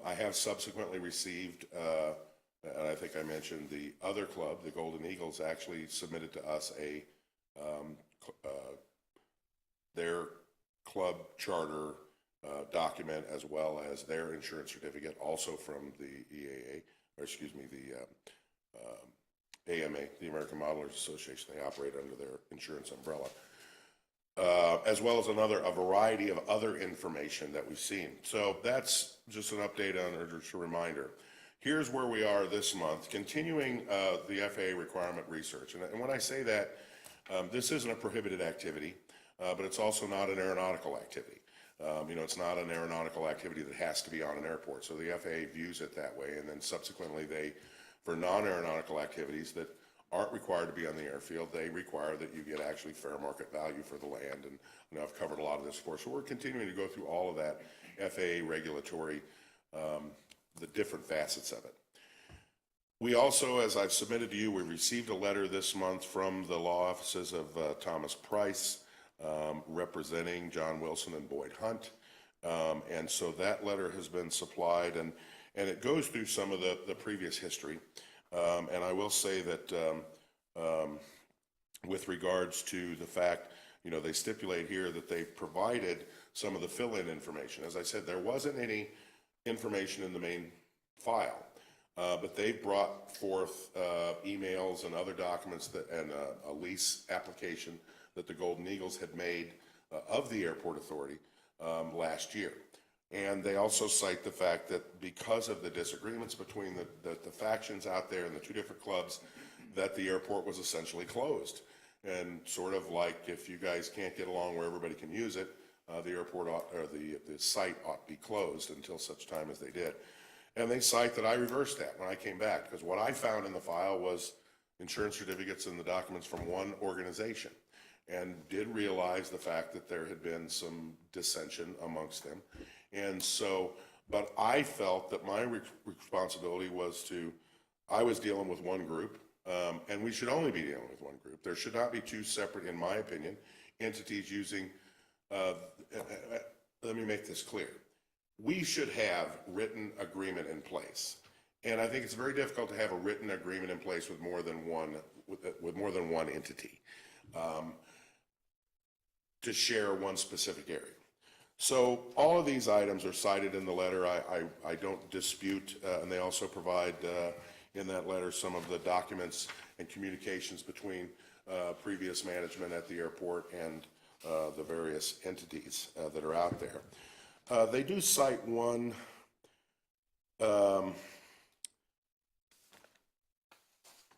I have subsequently received, and I think I mentioned the other club, the Golden Eagles, actually submitted to us their club charter document as well as their insurance certificate, also from the EAA, or excuse me, the AMA, the American Modelers Association. They operate under their insurance umbrella. As well as a variety of other information that we've seen. So that's just an update on, or just a reminder. Here's where we are this month, continuing the FAA requirement research. And when I say that, this isn't a prohibited activity, but it's also not an aeronautical activity. It's not an aeronautical activity that has to be on an airport. So the FAA views it that way, and then subsequently for non-aeronautical activities that aren't required to be on the airfield, they require that you get actually fair market value for the land. And I've covered a lot of this before. So we're continuing to go through all of that FAA regulatory, the different facets of it. We also, as I've submitted to you, we received a letter this month from the law offices of Thomas Price, representing John Wilson and Boyd Hunt. And so that letter has been supplied, and it goes through some of the previous history. And I will say that with regards to the fact, they stipulate here that they provided some of the fill-in information. As I said, there wasn't any information in the main file, but they brought forth emails and other documents and a lease application that the Golden Eagles had made of the airport authority last year. And they also cite the fact that because of the disagreements between the factions out there and the two different clubs, that the airport was essentially closed. And sort of like, if you guys can't get along where everybody can use it, the airport or the site ought to be closed until such time as they did. And they cite that I reversed that when I came back, because what I found in the file was insurance certificates and the documents from one organization, and did realize the fact that there had been some dissension amongst them. And so, but I felt that my responsibility was I was dealing with one group, and we should only be dealing with one group. There should not be two separate, in my opinion, entities using, let me make this clear. We should have written agreement in place. And I think it's very difficult to have a written agreement in place with more than one entity to share one specific area. So all of these items are cited in the letter. I don't dispute, and they also provide in that letter some of the documents and communications between previous management at the airport and the various entities that are out there. They do cite one, and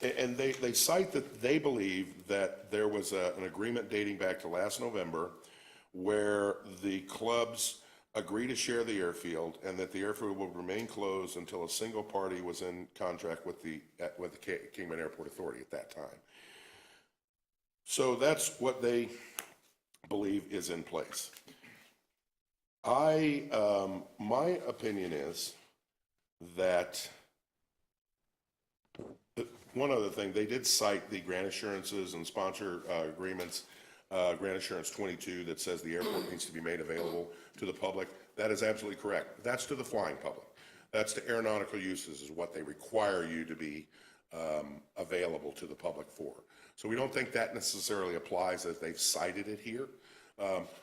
they cite that they believe that there was an agreement dating back to last November where the clubs agree to share the airfield, and that the airfield will remain closed until a single party was in contract with the Kingman Airport Authority at that time. So that's what they believe is in place. My opinion is that one other thing, they did cite the grant assurances and sponsor agreements, Grant Assurance 22, that says the airport needs to be made available to the public. That is absolutely correct. That's to the flying public. That's to aeronautical uses, is what they require you to be available to the public for. So we don't think that necessarily applies, as they've cited it here.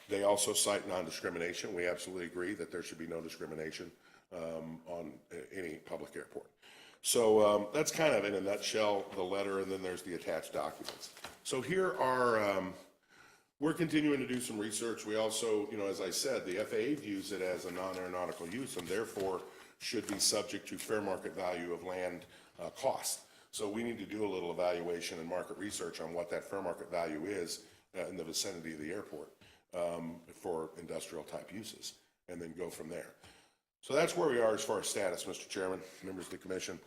They also cite non-discrimination. We absolutely agree that there should be no discrimination on any public airport. So that's kind of, in a nutshell, the letter, and then there's the attached documents. So here are, we're continuing to do some research. We also, as I said, the FAA views it as a non-aeronautical use, and therefore should be subject to fair market value of land cost. So we need to do a little evaluation and market research on what that fair market value is in the vicinity of the airport for industrial type uses, and then go from there. So that's where we are as far as status, Mr. Chairman, members of the commission.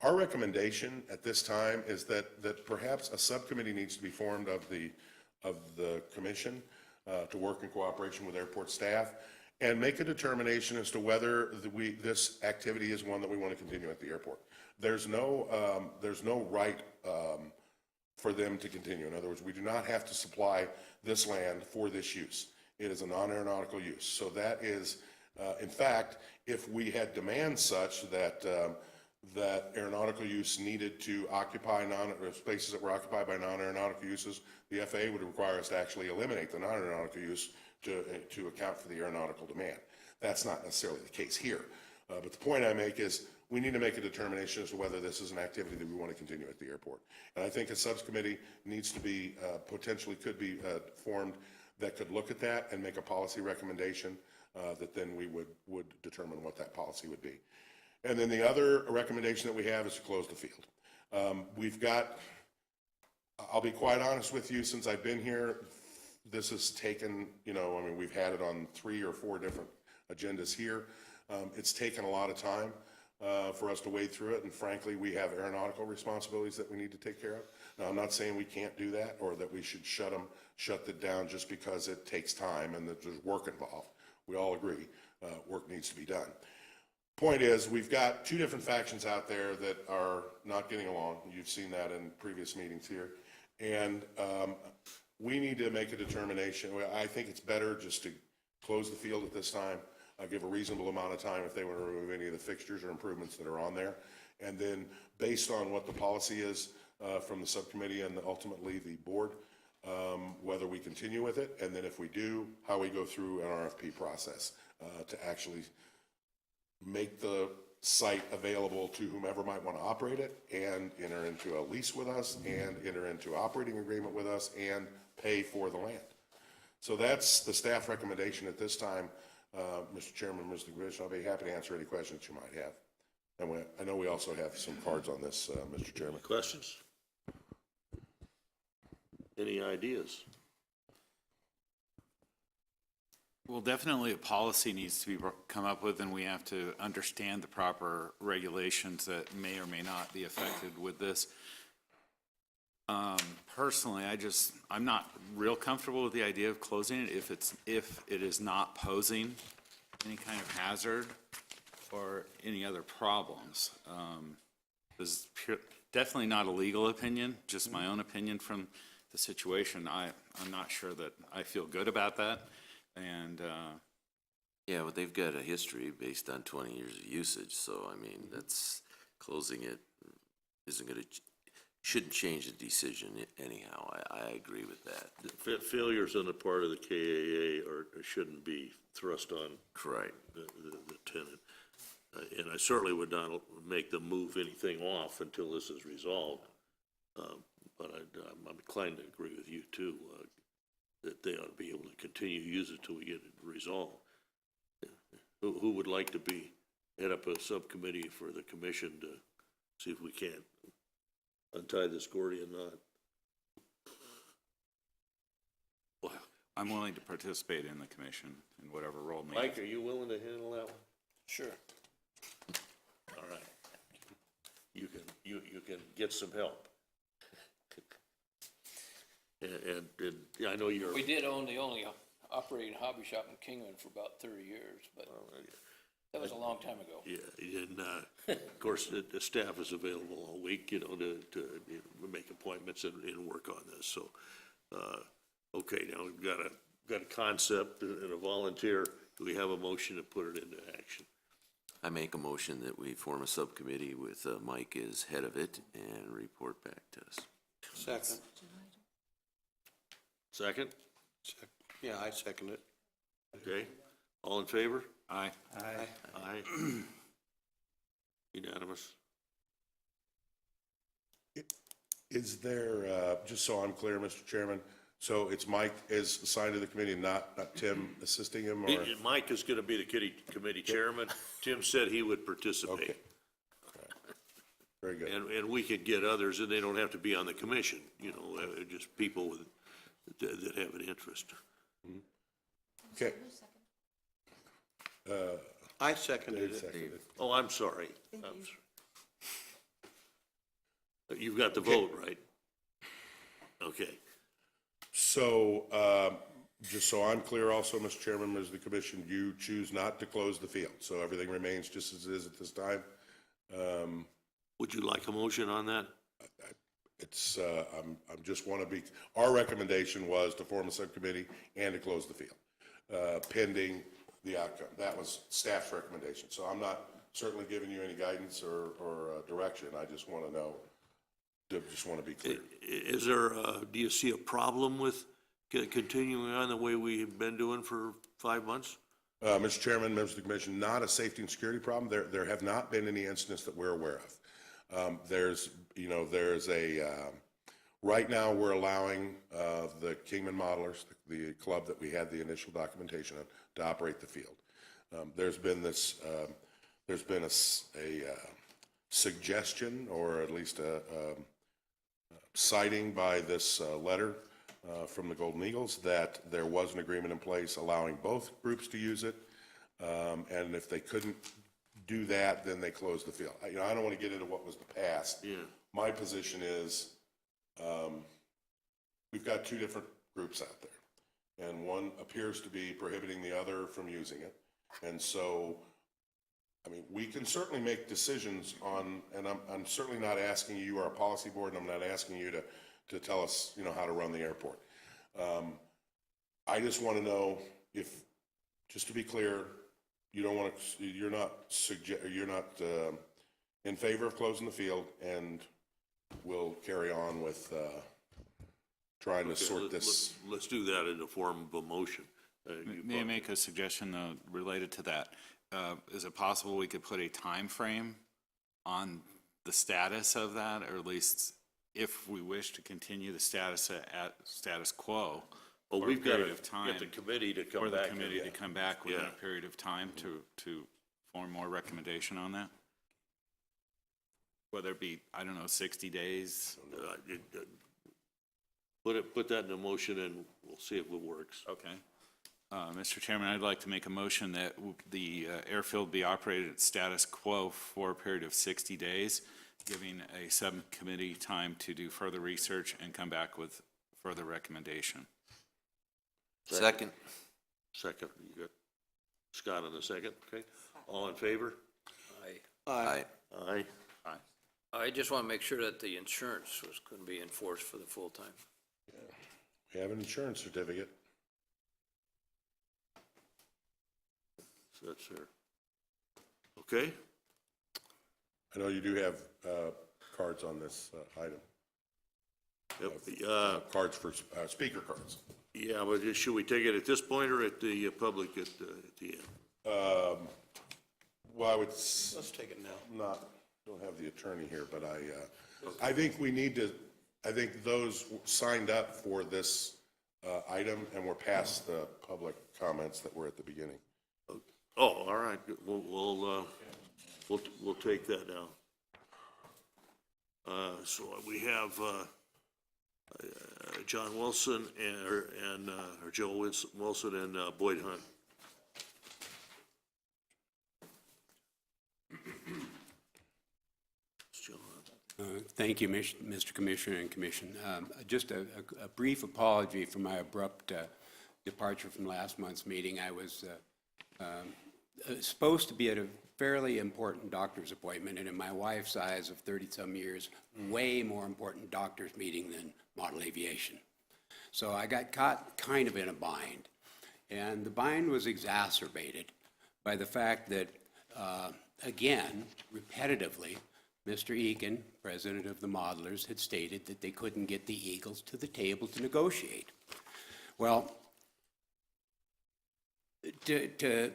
Our recommendation at this time is that perhaps a subcommittee needs to be formed of the commission to work in cooperation with airport staff and make a determination as to whether this activity is one that we want to continue at the airport. There's no right for them to continue. In other words, we do not have to supply this land for this use. It is a non-aeronautical use. So that is, in fact, if we had demands such that that aeronautical use needed to occupy spaces that were occupied by non-aeronautical uses, the FAA would require us to actually eliminate the non-aeronautical use to account for the aeronautical demand. That's not necessarily the case here. But the point I make is we need to make a determination as to whether this is an activity that we want to continue at the airport. And I think a subcommittee needs to be, potentially could be formed that could look at that and make a policy recommendation that then we would determine what that policy would be. And then the other recommendation that we have is to close the field. We've got, I'll be quite honest with you, since I've been here, this has taken, we've had it on 3 or 4 different agendas here. It's taken a lot of time for us to wade through it, and frankly, we have aeronautical responsibilities that we need to take care of. Now, I'm not saying we can't do that or that we should shut it down just because it takes time and that there's work involved. We all agree work needs to be done. Point is, we've got 2 different factions out there that are not getting along. You've seen that in previous meetings here. And we need to make a determination. I think it's better just to close the field at this time, give a reasonable amount of time if they want to remove any of the fixtures or improvements that are on there. And then based on what the policy is from the subcommittee and ultimately the board, whether we continue with it, and then if we do, how we go through an RFP process to actually make the site available to whomever might want to operate it and enter into a lease with us and enter into operating agreement with us and pay for the land. So that's the staff recommendation at this time. Mr. Chairman, Mr. Commissioner, I'll be happy to answer any questions you might have. And I know we also have some cards on this, Mr. Chairman. Questions? Any ideas? Well, definitely a policy needs to be come up with, and we have to understand the proper regulations that may or may not be affected with this. Personally, I'm not real comfortable with the idea of closing it if it is not posing any kind of hazard or any other problems. This is definitely not a legal opinion, just my own opinion from the situation. I'm not sure that I feel good about that. And Yeah, but they've got a history based on 20 years of usage, so I mean, that's, closing it shouldn't change the decision anyhow. I agree with that. Failures on the part of the KAA shouldn't be thrust on Correct. the tenant. And I certainly would not make them move anything off until this is resolved. But I'm inclined to agree with you too, that they ought to be able to continue to use it till we get it resolved. Who would like to head up a subcommittee for the commission to see if we can't untie this Gordian knot? well, I'm willing to participate in the commission in whatever role. Mike, are you willing to handle that one? Sure. All right. You can get some help. And I know you're. We did own the only operating hobby shop in Kingman for about 30 years, but that was a long time ago. Yeah, and of course, the staff is available all week, to make appointments and work on this. So, okay, now we've got a concept and a volunteer. Do we have a motion to put it into action? I make a motion that we form a subcommittee with Mike as head of it and report back to us. Second. Second? Yeah, I second it. Okay. All in favor? Aye. Aye. Unanimous. Is there, just so I'm clear, Mr. Chairman, so it's Mike is assigned to the committee, not Tim assisting him, or? Mike is going to be the committee chairman. Tim said he would participate. Okay. Very good. And we could get others, and they don't have to be on the commission, just people that have an interest. Okay. I seconded it. Dave seconded. Oh, I'm sorry. You've got the vote, right? Okay. So, just so I'm clear also, Mr. Chairman, members of the commission, you choose not to close the field, so everything remains just as it is at this time? Would you like a motion on that? It's, I'm just want to be, our recommendation was to form a subcommittee and to close the field, pending the outcome. That was staff's recommendation. So I'm not certainly giving you any guidance or direction. I just want to know, just want to be clear. Is there, do you see a problem with continuing on the way we've been doing for 5 months? Mr. Chairman, members of the commission, not a safety and security problem. There have not been any incidents that we're aware of. There's a, right now, we're allowing the Kingman modelers, the club that we had the initial documentation on, to operate the field. There's been a suggestion, or at least a citing by this letter from the Golden Eagles, that there was an agreement in place allowing both groups to use it, and if they couldn't do that, then they closed the field. I don't want to get into what was the past. Yeah. My position is, we've got two different groups out there, and one appears to be prohibiting the other from using it. And so, I mean, we can certainly make decisions on, and I'm certainly not asking you, you are a policy board, and I'm not asking you to tell us, how to run the airport. I just want to know if, just to be clear, you're not in favor of closing the field, and we'll carry on with trying to sort this. Let's do that in the form of a motion. May I make a suggestion, though, related to that? Is it possible we could put a time frame on the status of that, or at least if we wish to continue the status at status quo Well, for a we've got period to of time? get the committee to come Or the back. committee to come back within Yeah. a period of time to form more recommendation on that? Whether it be, I don't know, 60 days? Put that in a motion, and we'll see if it works. Okay. Mr. Chairman, I'd like to make a motion that the airfield be operated at status quo for a period of 60 days, giving a subcommittee time to do further research and come back with further recommendation. Second. Second, you got Scott on the second, okay? All in favor? Aye. Aye. I just want to make sure that the insurance was going to be enforced for the full time. We have an insurance certificate. So that's there. Okay? I know you do have cards on this item. Yep. Cards for, speaker cards. Yeah, but should we take it at this point or at the public at the end? Well, I would Let's take it now. don't have the attorney here, but I think we need to, I think those signed up for this item, and we're past the public comments that were at the beginning. Oh, all right, we'll take that now. So we have John Wilson or Joe Wilson and Boyd Hunt. Thank you, Mr. Commissioner and Commission. Just a brief apology for my abrupt departure from last month's meeting. I was supposed to be at a fairly important doctor's appointment, and in my wife's eyes of 30-some years, way more important doctor's meeting than model aviation. So I got caught kind of in a bind. And the bind was exacerbated by the fact that, again, repetitively, Mr. Eakin, president of the modelers, had stated that they couldn't get the Eagles to the table to negotiate. Well, to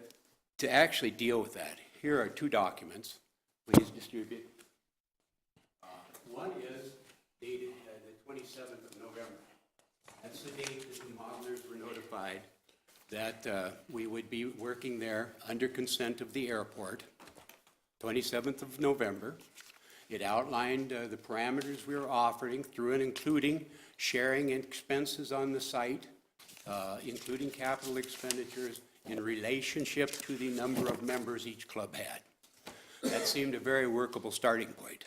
actually deal with that, here are two documents. Please distribute. One is dated the 27th of November. That's the date that the modelers were notified that we would be working there under consent of the airport, 27th of November. It outlined the parameters we were offering through and including sharing expenses on the site, including capital expenditures in relationship to the number of members each club had. That seemed a very workable starting point.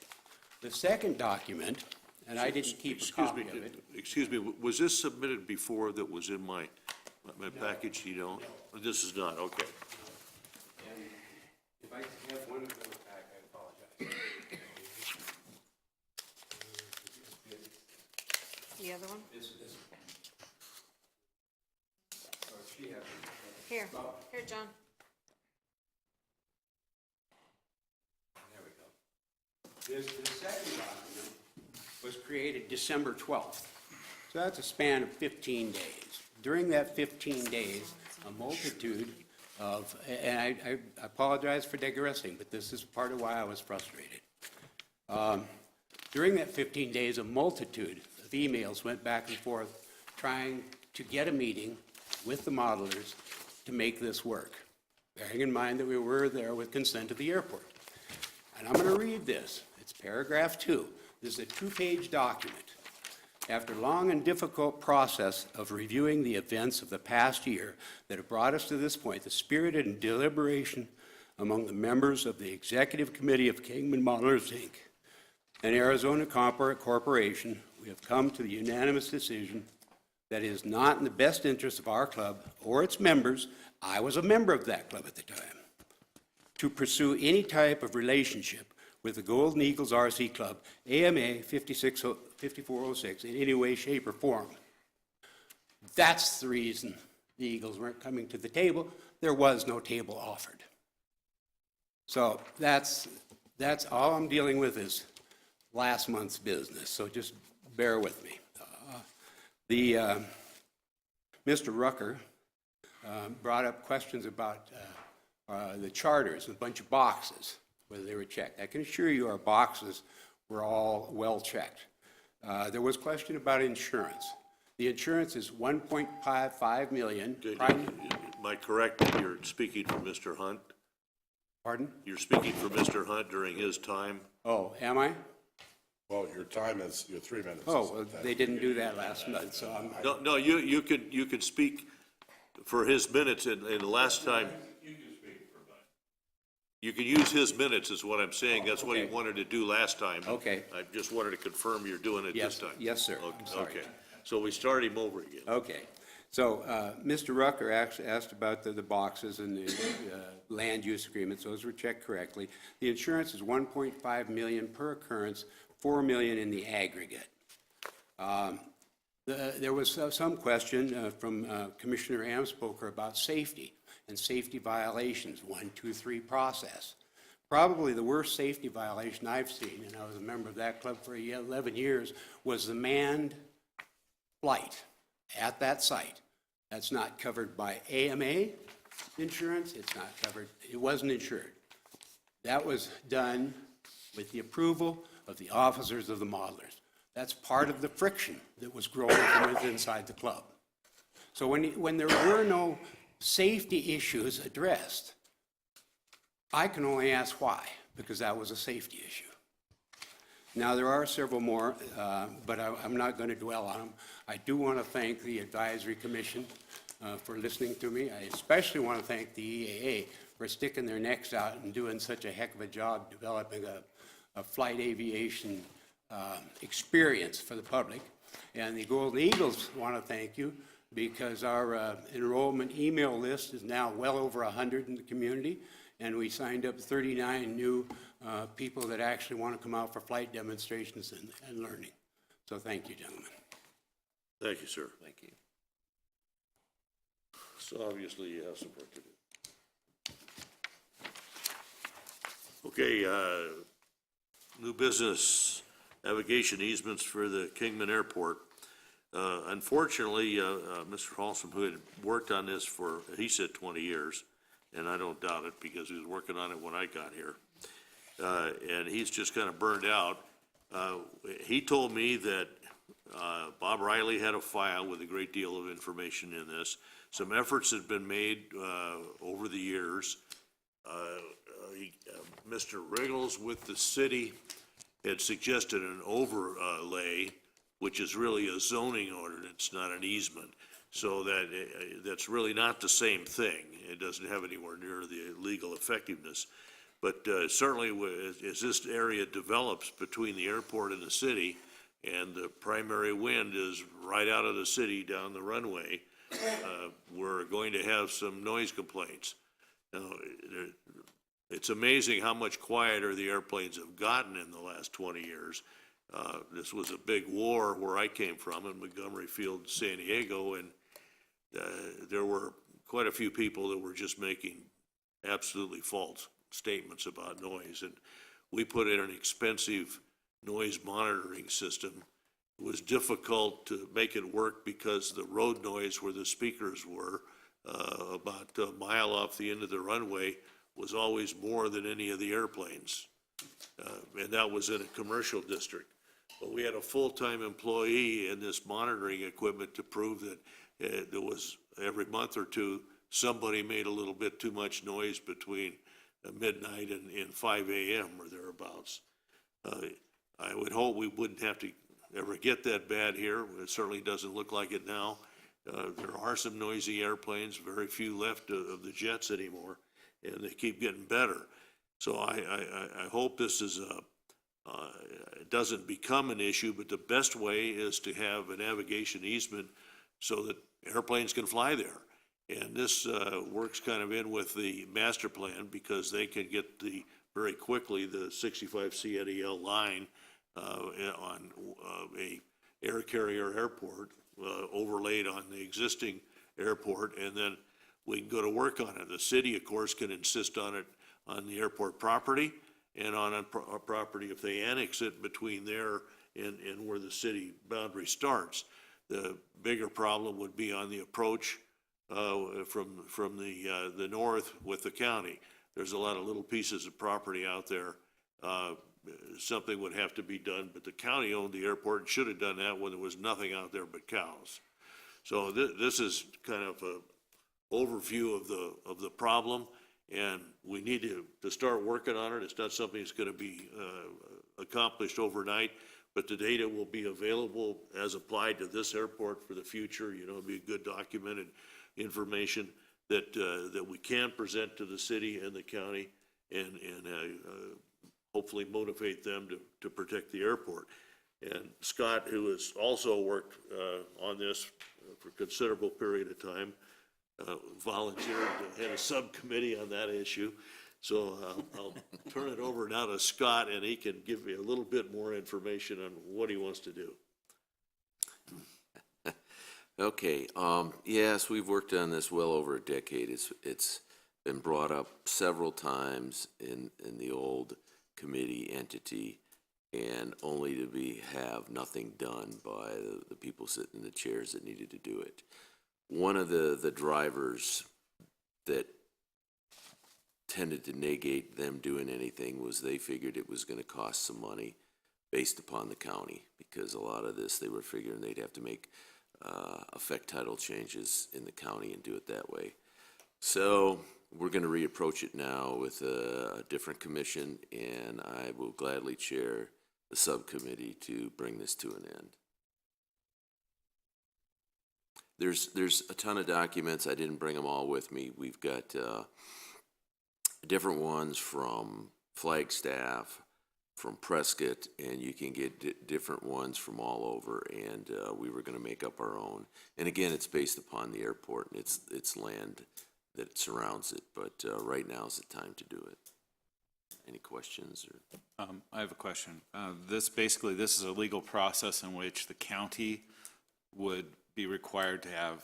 The second document, and I didn't keep a Excuse copy me, of it. excuse me, was this submitted before that was in my package, you don't? This is not, okay. And if I could have one of those back, I apologize. The other one? This. Or she has it. Here, here, John. There we go. This second document was created December 12th. So that's a span of 15 days. During that 15 days, a multitude of, and I apologize for digressing, but this is part of why I was frustrated. During that 15 days, a multitude of emails went back and forth trying to get a meeting with the modelers to make this work, bearing in mind that we were there with consent of the airport. And I'm going to read this. It's paragraph 2. This is a 2-page document. After long and difficult process of reviewing the events of the past year that have brought us to this point, the spirited and deliberation among the members of the Executive Committee of Kingman Modelers, Inc. and Arizona Corporation, we have come to the unanimous decision that it is not in the best interest of our club or its members, I was a member of that club at the time, to pursue any type of relationship with the Golden Eagles RC Club, AMA 5406, in any way, shape, or form. That's the reason the Eagles weren't coming to the table. There was no table offered. So that's all I'm dealing with is last month's business, so just bear with me. Mr. Rucker brought up questions about the charters, a bunch of boxes, whether they were checked. I can assure you our boxes were all well checked. There was question about insurance. The insurance is $1.55 million. Am I correct that you're speaking for Mr. Hunt? Pardon? You're speaking for Mr. Hunt during his time? Oh, am I? Well, your time is, your 3 minutes. Oh, well, they didn't do that last month, so I'm, No, you could speak for his minutes, and the last time. You can use his minutes, is what I'm saying. That's what he Okay. wanted to do last time. Okay. I just wanted to confirm you're doing it this Yes, time. yes, sir. Okay, I'm sorry. okay. So we start him over again. Okay. So Mr. Rucker actually asked about the boxes and the land use agreements. Those were checked correctly. The insurance is $1.5 million per occurrence, $4 million in the aggregate. There was some question from Commissioner Amspoker about safety and safety violations, 1, 2, 3 process. Probably the worst safety violation I've seen, and I was a member of that club for 11 years, was the manned flight at that site. That's not covered by AMA insurance. It's not covered. It wasn't insured. That was done with the approval of the officers of the modelers. That's part of the friction that was growing from inside the club. So when there were no safety issues addressed, I can only ask why, because that was a safety issue. Now, there are several more, but I'm not going to dwell on them. I do want to thank the Advisory Commission for listening to me. I especially want to thank the EAA for sticking their necks out and doing such a heck of a job developing a flight aviation experience for the public. And the Golden Eagles want to thank you because our enrollment email list is now well over 100 in the community, and we signed up 39 new people that actually want to come out for flight demonstrations and learning. So thank you, gentlemen. Thank you, sir. Thank you. So obviously you have some work to do. Okay, new business, navigation easements for the Kingman Airport. Unfortunately, Mr. Halsam, who had worked on this for, he said 20 years, and I don't doubt it because he was working on it when I got here. And he's just kind of burned out. He told me that Bob Riley had a file with a great deal of information in this. Some efforts had been made over the years. Mr. Riggles with the city had suggested an overlay, which is really a zoning ordinance, not an easement. So that's really not the same thing. It doesn't have anywhere near the legal effectiveness. But certainly, as this area develops between the airport and the city, and the primary wind is right out of the city down the runway, we're going to have some noise complaints. Now, it's amazing how much quieter the airplanes have gotten in the last 20 years. This was a big war where I came from in Montgomery Field, San Diego, and there were quite a few people that were just making absolutely false statements about noise. And we put in an expensive noise monitoring system. It was difficult to make it work because the road noise where the speakers were, about a mile off the end of the runway, was always more than any of the airplanes. And that was in a commercial district. But we had a full-time employee in this monitoring equipment to prove that there was, every month or two, somebody made a little bit too much noise between midnight and 5 a.m. or thereabouts. I would hope we wouldn't have to ever get that bad here. It certainly doesn't look like it now. There are some noisy airplanes, very few left of the jets anymore, and they keep getting better. So I hope this is it doesn't become an issue, but the best way is to have a navigation easement so that airplanes can fly there. And this works kind of in with the master plan because they can get very quickly the 65 CNEL line on a air carrier airport overlaid on the existing airport, and then we can go to work on it. The city, of course, can insist on it on the airport property and on a property if they annex it between there and where the city boundary starts. The bigger problem would be on the approach from the north with the county. There's a lot of little pieces of property out there. Something would have to be done, but the county owned the airport and should have done that when there was nothing out there but cows. So this is kind of an overview of the problem, and we need to start working on it. It's not something that's going to be accomplished overnight, but the data will be available as applied to this airport for the future. You know, it'll be a good documented information that we can present to the city and the county, and hopefully motivate them to protect the airport. And Scott, who has also worked on this for a considerable period of time, volunteered to head a subcommittee on that issue. So I'll turn it over now to Scott, and he can give me a little bit more information on what he wants to do. Okay, yes, we've worked on this well over a decade. It's been brought up several times in the old committee entity, and only to have nothing done by the people sitting in the chairs that needed to do it. One of the drivers that tended to negate them doing anything was they figured it was going to cost some money based upon the county, because a lot of this they were figuring they'd have to make affect title changes in the county and do it that way. So we're going to reapproach it now with a different commission, and I will gladly chair the subcommittee to bring this to an end. There's a ton of documents. I didn't bring them all with me. We've got different ones from Flagstaff, from Prescott, and you can get different ones from all over, and we were going to make up our own. And again, it's based upon the airport and its land that surrounds it, but right now is the time to do it. Any questions? Or? I have a question. This is a legal process in which the county would be required to have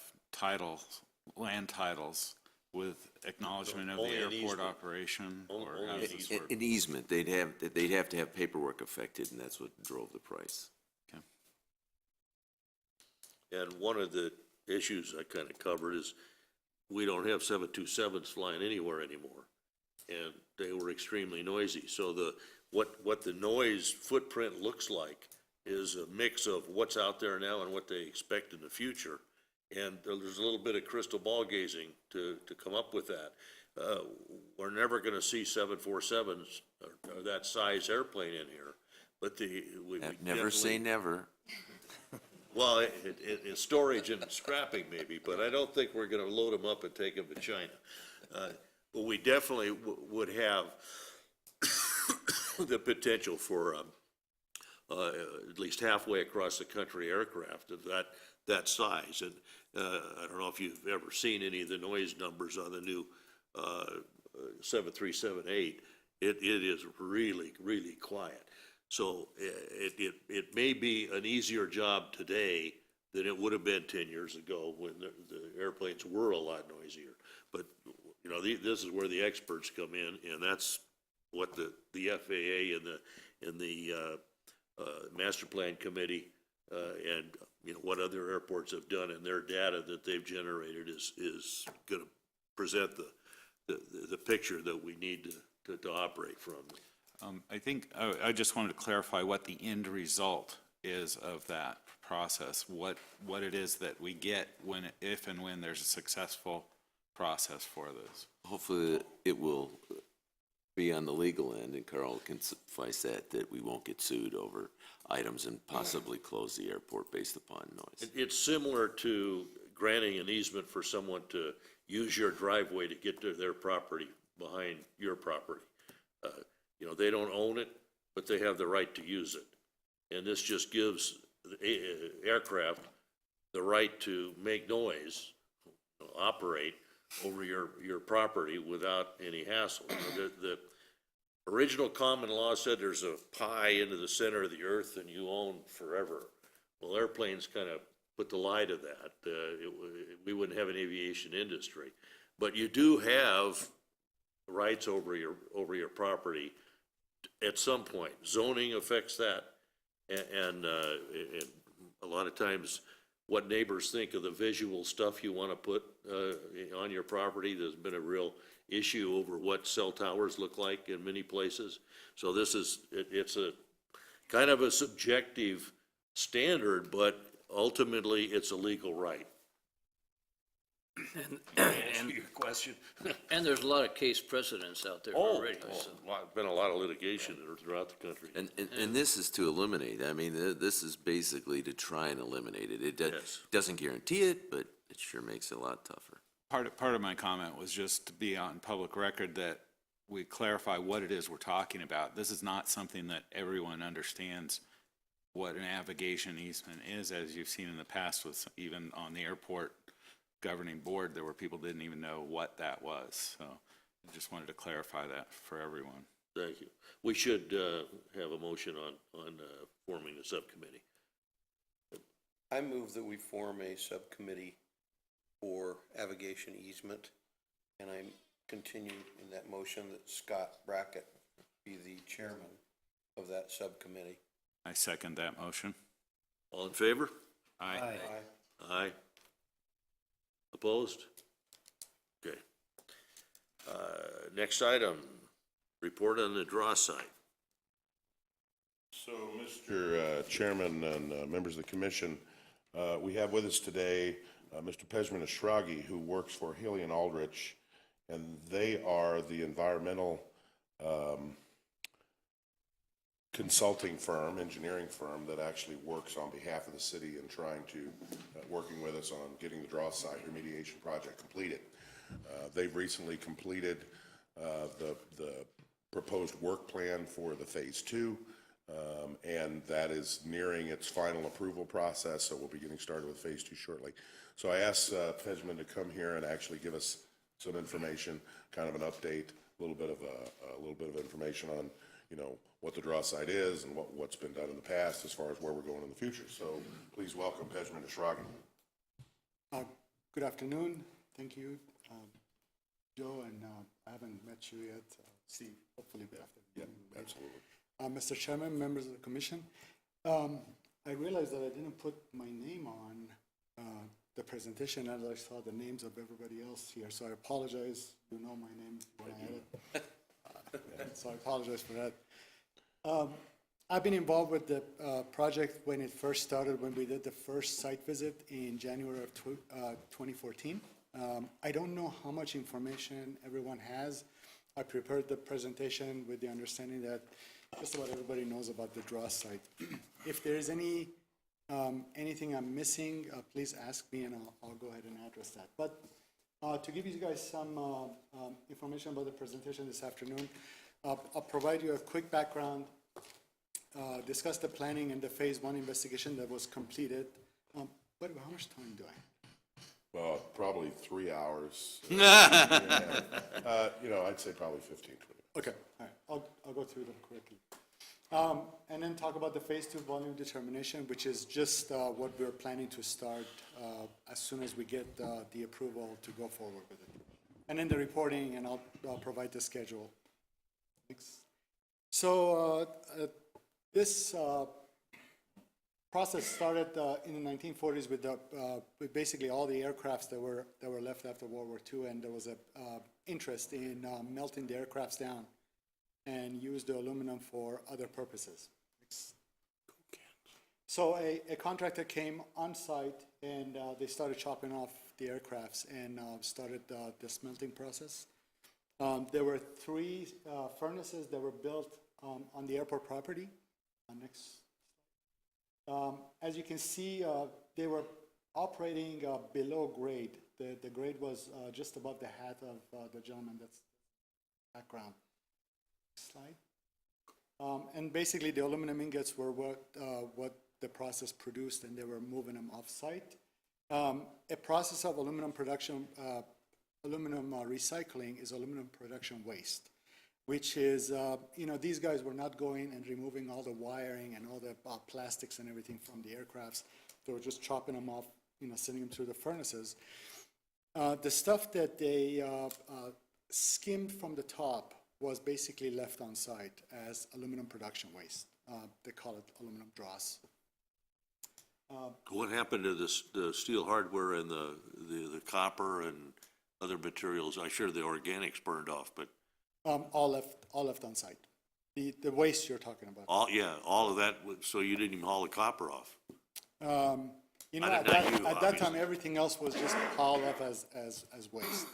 land titles with acknowledgement of the airport operation, or how does this work? An easement. They'd have to have paperwork affected, and that's what drove the price. Okay. And one of the issues I kind of covered is we don't have 727s flying anywhere anymore, and they were extremely noisy. So what the noise footprint looks like is a mix of what's out there now and what they expect in the future. And there's a little bit of crystal ball gazing to come up with that. We're never going to see 747s or that size airplane in here, but we Never say never. Well, it's storage and scrapping maybe, but I don't think we're going to load them up and take them to China. But we definitely would have the potential for at least halfway across the country aircraft of that size. And I don't know if you've ever seen any of the noise numbers on the new 737-8. It is really, really quiet. So it may be an easier job today than it would have been 10 years ago when the airplanes were a lot noisier. But, you know, this is where the experts come in, and that's what the FAA and the Master Plan Committee and, you know, what other airports have done, and their data that they've generated is going to present the picture that we need to operate from. I think, I just wanted to clarify what the end result is of that process, what it is that we get if and when there's a successful process for this. Hopefully, it will be on the legal end, and Carl can suffice that we won't get sued over items and possibly close the airport based upon noise. It's similar to granting an easement for someone to use your driveway to get to their property behind your property. You know, they don't own it, but they have the right to use it. And this just gives the aircraft the right to make noise, operate over your property without any hassle. You know, the original common law said there's a pie into the center of the earth and you own forever. Well, airplanes kind of put the lie to that. We wouldn't have an aviation industry. But you do have rights over your property at some point. Zoning affects that, and a lot of times what neighbors think of the visual stuff you want to put on your property. There's been a real issue over what cell towers look like in many places. So it's a kind of a subjective standard, but ultimately it's a legal right. And Your question. And there's a lot of case precedents out there already. So. Been a lot of litigation throughout the country. And this is to eliminate. I mean, this is basically to try and eliminate it. It doesn't guarantee it, but it sure makes it a lot tougher. Part of my comment was just to be on public record that we clarify what it is we're talking about. This is not something that everyone understands what a navigation easement is, as you've seen in the past with even on the airport governing board, there were people didn't even know what that was. So I just wanted to clarify that for everyone. Thank you. We should have a motion on forming the subcommittee. I move that we form a subcommittee for navigation easement, and I continue in that motion that Scott Brackett be the chairman of that subcommittee. I second that motion. All in favor? Aye. Aye. Opposed? Okay. Next item, report on the draw site. So, Mr. Chairman and members of the commission, we have with us today Mr. Pejman Ashraghi, who works for Haley and Aldrich, and they are the environmental consulting firm, engineering firm that actually works on behalf of the city and trying to, working with us on getting the draw site remediation project completed. They've recently completed the proposed work plan for the phase 2, and that is nearing its final approval process, so we'll be getting started with phase 2 shortly. So I asked Pejman to come here and actually give us some information, kind of an update, a little bit of information on, you know, what the draw site is and what's been done in the past as far as where we're going in the future. So please welcome Pejman Ashraghi. Good afternoon. Thank you, Joe, and I haven't met you yet. See, hopefully good afternoon. Yeah, absolutely. Mr. Chairman, members of the commission, I realized that I didn't put my name on the presentation as I saw the names of everybody else here, so I apologize. You know my name when I had it. So I apologize for that. I've been involved with the project when it first started, when we did the first site visit in January of 2014. I don't know how much information everyone has. I prepared the presentation with the understanding that just about everybody knows about the draw site. If there is anything I'm missing, please ask me and I'll go ahead and address that. But to give you guys some information about the presentation this afternoon, I'll provide you a quick background, discuss the planning and the Phase 1 investigation that was completed. But how much time do I have? Well, probably 3 hours. I'd say probably 15, 20. Okay, all right, I'll go through them quickly. And then talk about the Phase 2 volume determination, which is just what we're planning to start as soon as we get the approval to go forward with it. And then the reporting, and I'll provide the schedule. Thanks. So this process started in the 1940s with basically all the aircrafts that were left after World War II, and there was a interest in melting the aircrafts down and use the aluminum for other purposes. So a contractor came on site and they started chopping off the aircrafts and started the smelting process. There were 3 furnaces that were built on the airport property. Next. As you can see, they were operating below grade. The grade was just above the hat of the gentleman that's background. Next slide. And basically, the aluminum ingots were what the process produced, and they were moving them off-site. A process of aluminum production, aluminum recycling is aluminum production waste, which is, these guys were not going and removing all the wiring and all the plastics and everything from the aircrafts. They were just chopping them off, sending them through the furnaces. The stuff that they skimmed from the top was basically left on site as aluminum production waste. They call it aluminum dross. What happened to the steel hardware and the copper and other materials? I'm sure the organics burned off, but All left on site. The waste you're talking about. all of that. So you didn't even haul the copper off. At that time, everything else was just piled up as waste.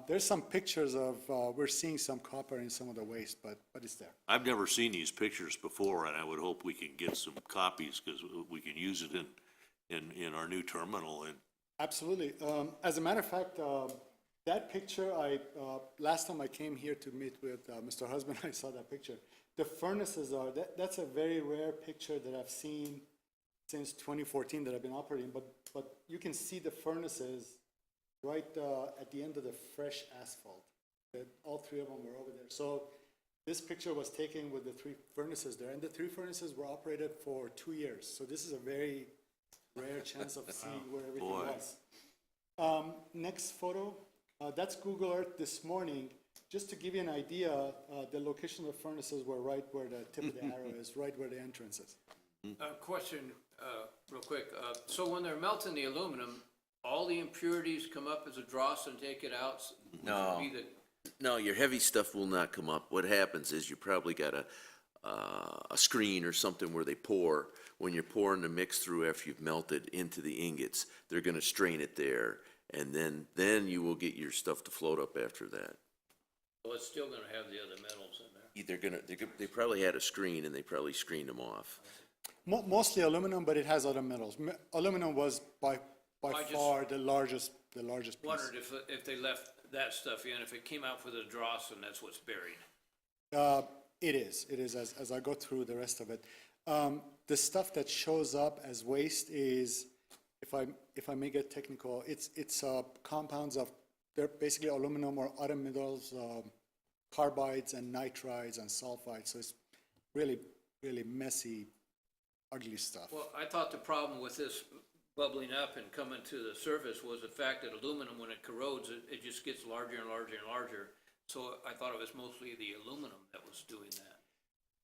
There's some pictures of we're seeing some copper in some of the waste, but it's there. I've never seen these pictures before, and I would hope we can get some copies because we can use it in our new terminal. And Absolutely. As a matter of fact, that picture, last time I came here to meet with Mr. Husband, I saw that picture. The furnaces that's a very rare picture that I've seen since 2014 that I've been operating, but you can see the furnaces right at the end of the fresh asphalt. All 3 of them were over there. So this picture was taken with the 3 furnaces there, and the 3 furnaces were operated for 2 years. So this is a very rare chance of seeing where everything was. Next photo. That's Google Earth this morning. Just to give you an idea, the location of the furnaces were right where the tip of the arrow is, right where the entrance is. Question, real quick. So when they're melting the aluminum, all the impurities come up as a dross and take it out? No. No, your heavy stuff will not come up. What happens is you probably got a screen or something where they pour. When you're pouring the mix through after you've melted into the ingots, they're going to strain it there, and then you will get your stuff to float up after that. Well, it's still gonna have the other metals in there. They probably had a screen, and they probably screened them off. Mostly aluminum, but it has other metals. Aluminum was by far the largest piece. Wondered if they left that stuff in, if it came out for the dross and that's what's buried. It is as I go through the rest of it. The stuff that shows up as waste is, if I may get technical, it's compounds of, they're basically aluminum or other metals, carbides and nitrides and sulfides. So it's really, really messy, ugly stuff. Well, I thought the problem with this bubbling up and coming to the surface was the fact that aluminum, when it corrodes, it just gets larger and larger and larger. So I thought it was mostly the aluminum that was doing that.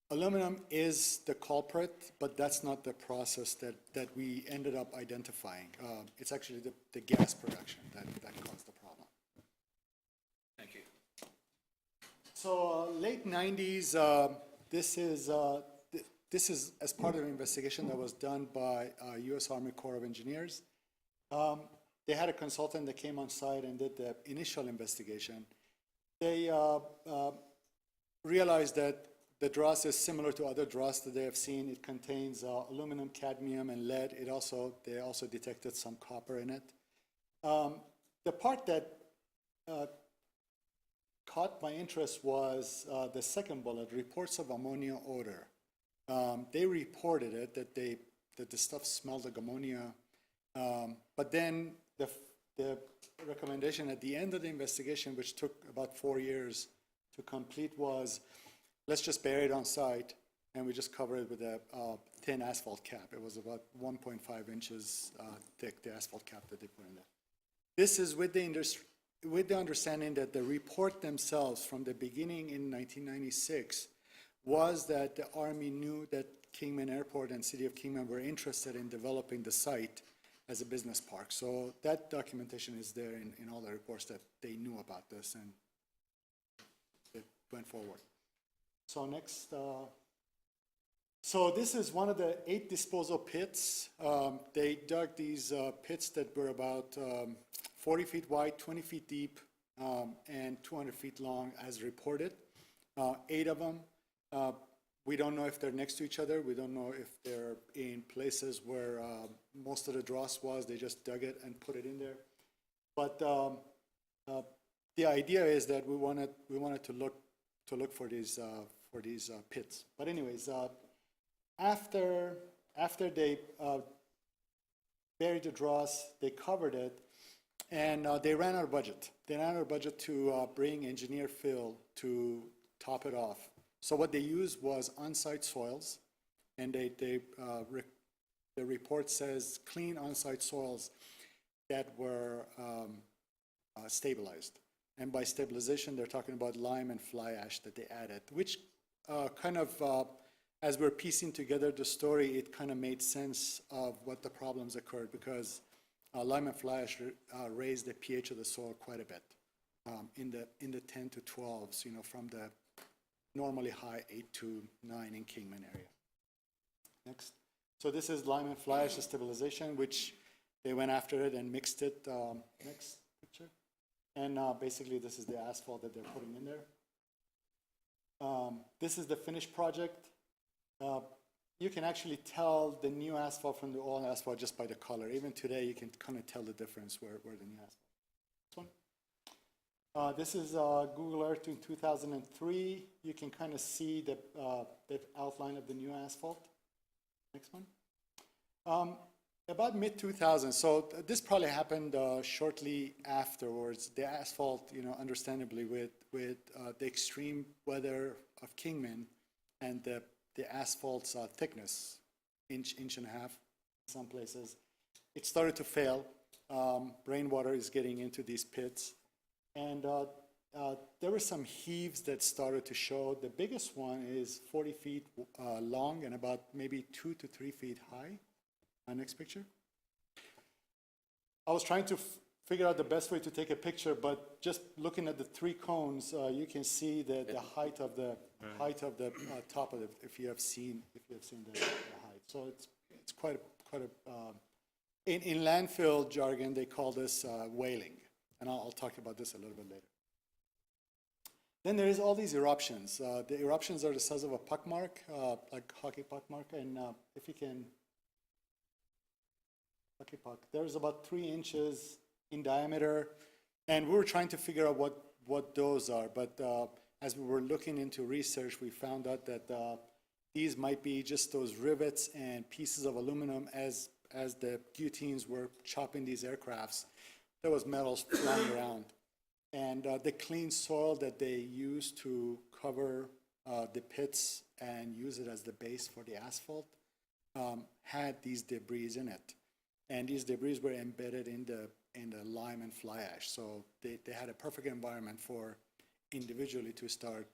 Aluminum is the culprit, but that's not the process that we ended up identifying. It's actually the gas production that caused the problem. Thank you. So late 90s, this is as part of an investigation that was done by U.S. Army Corps of Engineers. They had a consultant that came on site and did the initial investigation. They realized that the dross is similar to other dross that they have seen. It contains aluminum, cadmium, and lead. They also detected some copper in it. The part that caught my interest was the second bullet, reports of ammonia odor. They reported it, that the stuff smelled like ammonia. But then the recommendation at the end of the investigation, which took about 4 years to complete, was let's just bury it on site, and we just cover it with a thin asphalt cap. It was about 1.5 inches thick, the asphalt cap that they put in there. This is with the understanding that the report themselves from the beginning in 1996 was that the Army knew that Kingman Airport and City of Kingman were interested in developing the site as a business park. So that documentation is there in all the reports that they knew about this, and it went forward. So next, so this is one of the 8 disposal pits. They dug these pits that were about 40 feet wide, 20 feet deep, and 200 feet long as reported. 8 of them. We don't know if they're next to each other. We don't know if they're in places where most of the dross was. They just dug it and put it in there. But the idea is that we wanted to look for these pits. But anyways, after they buried the dross, they covered it, and they ran out of budget. They ran out of budget to bring engineer fill to top it off. So what they used was on-site soils, and the report says clean on-site soils that were stabilized. And by stabilization, they're talking about lime and fly ash that they added, which as we're piecing together the story, it kind of made sense of what the problems occurred, because lime and fly ash raised the pH of the soil quite a bit, in the 10 to 12s, from the normally high 8 to 9 in Kingman area. Next. So this is lime and fly ash stabilization, which they went after it and mixed it. Next picture. And basically this is the asphalt that they're putting in there. This is the finished project. You can actually tell the new asphalt from the old asphalt just by the color. Even today, you can kind of tell the difference where the new asphalt. This one. This is Google Earth in 2003. You can kind of see the outline of the new asphalt. Next one. About mid-2000s, so this probably happened shortly afterwards. The asphalt, understandably, with the extreme weather of Kingman and the asphalt's thickness, inch and a half in some places, it started to fail. Rainwater is getting into these pits. And there were some heaves that started to show. The biggest one is 40 feet long and about maybe 2 to 3 feet high. Next picture. I was trying to figure out the best way to take a picture, but just looking at the 3 cones, you can see the height of the top of it. If you have seen the height, so it's quite a in landfill jargon they call this whaling, and I'll talk about this a little bit later. Then there is all these eruptions. The eruptions are the size of a puck mark, like hockey puck mark, and if you can. Hockey puck. There's about 3 inches in diameter, and we were trying to figure out what those are. But as we were looking into research, we found out that these might be just those rivets and pieces of aluminum as the guillotines were chopping these aircrafts. There was metals flying around, and the clean soil that they used to cover the pits and use it as the base for the asphalt had these debris in it. And these debris were embedded in the lime and fly ash. So they had a perfect environment for individually to start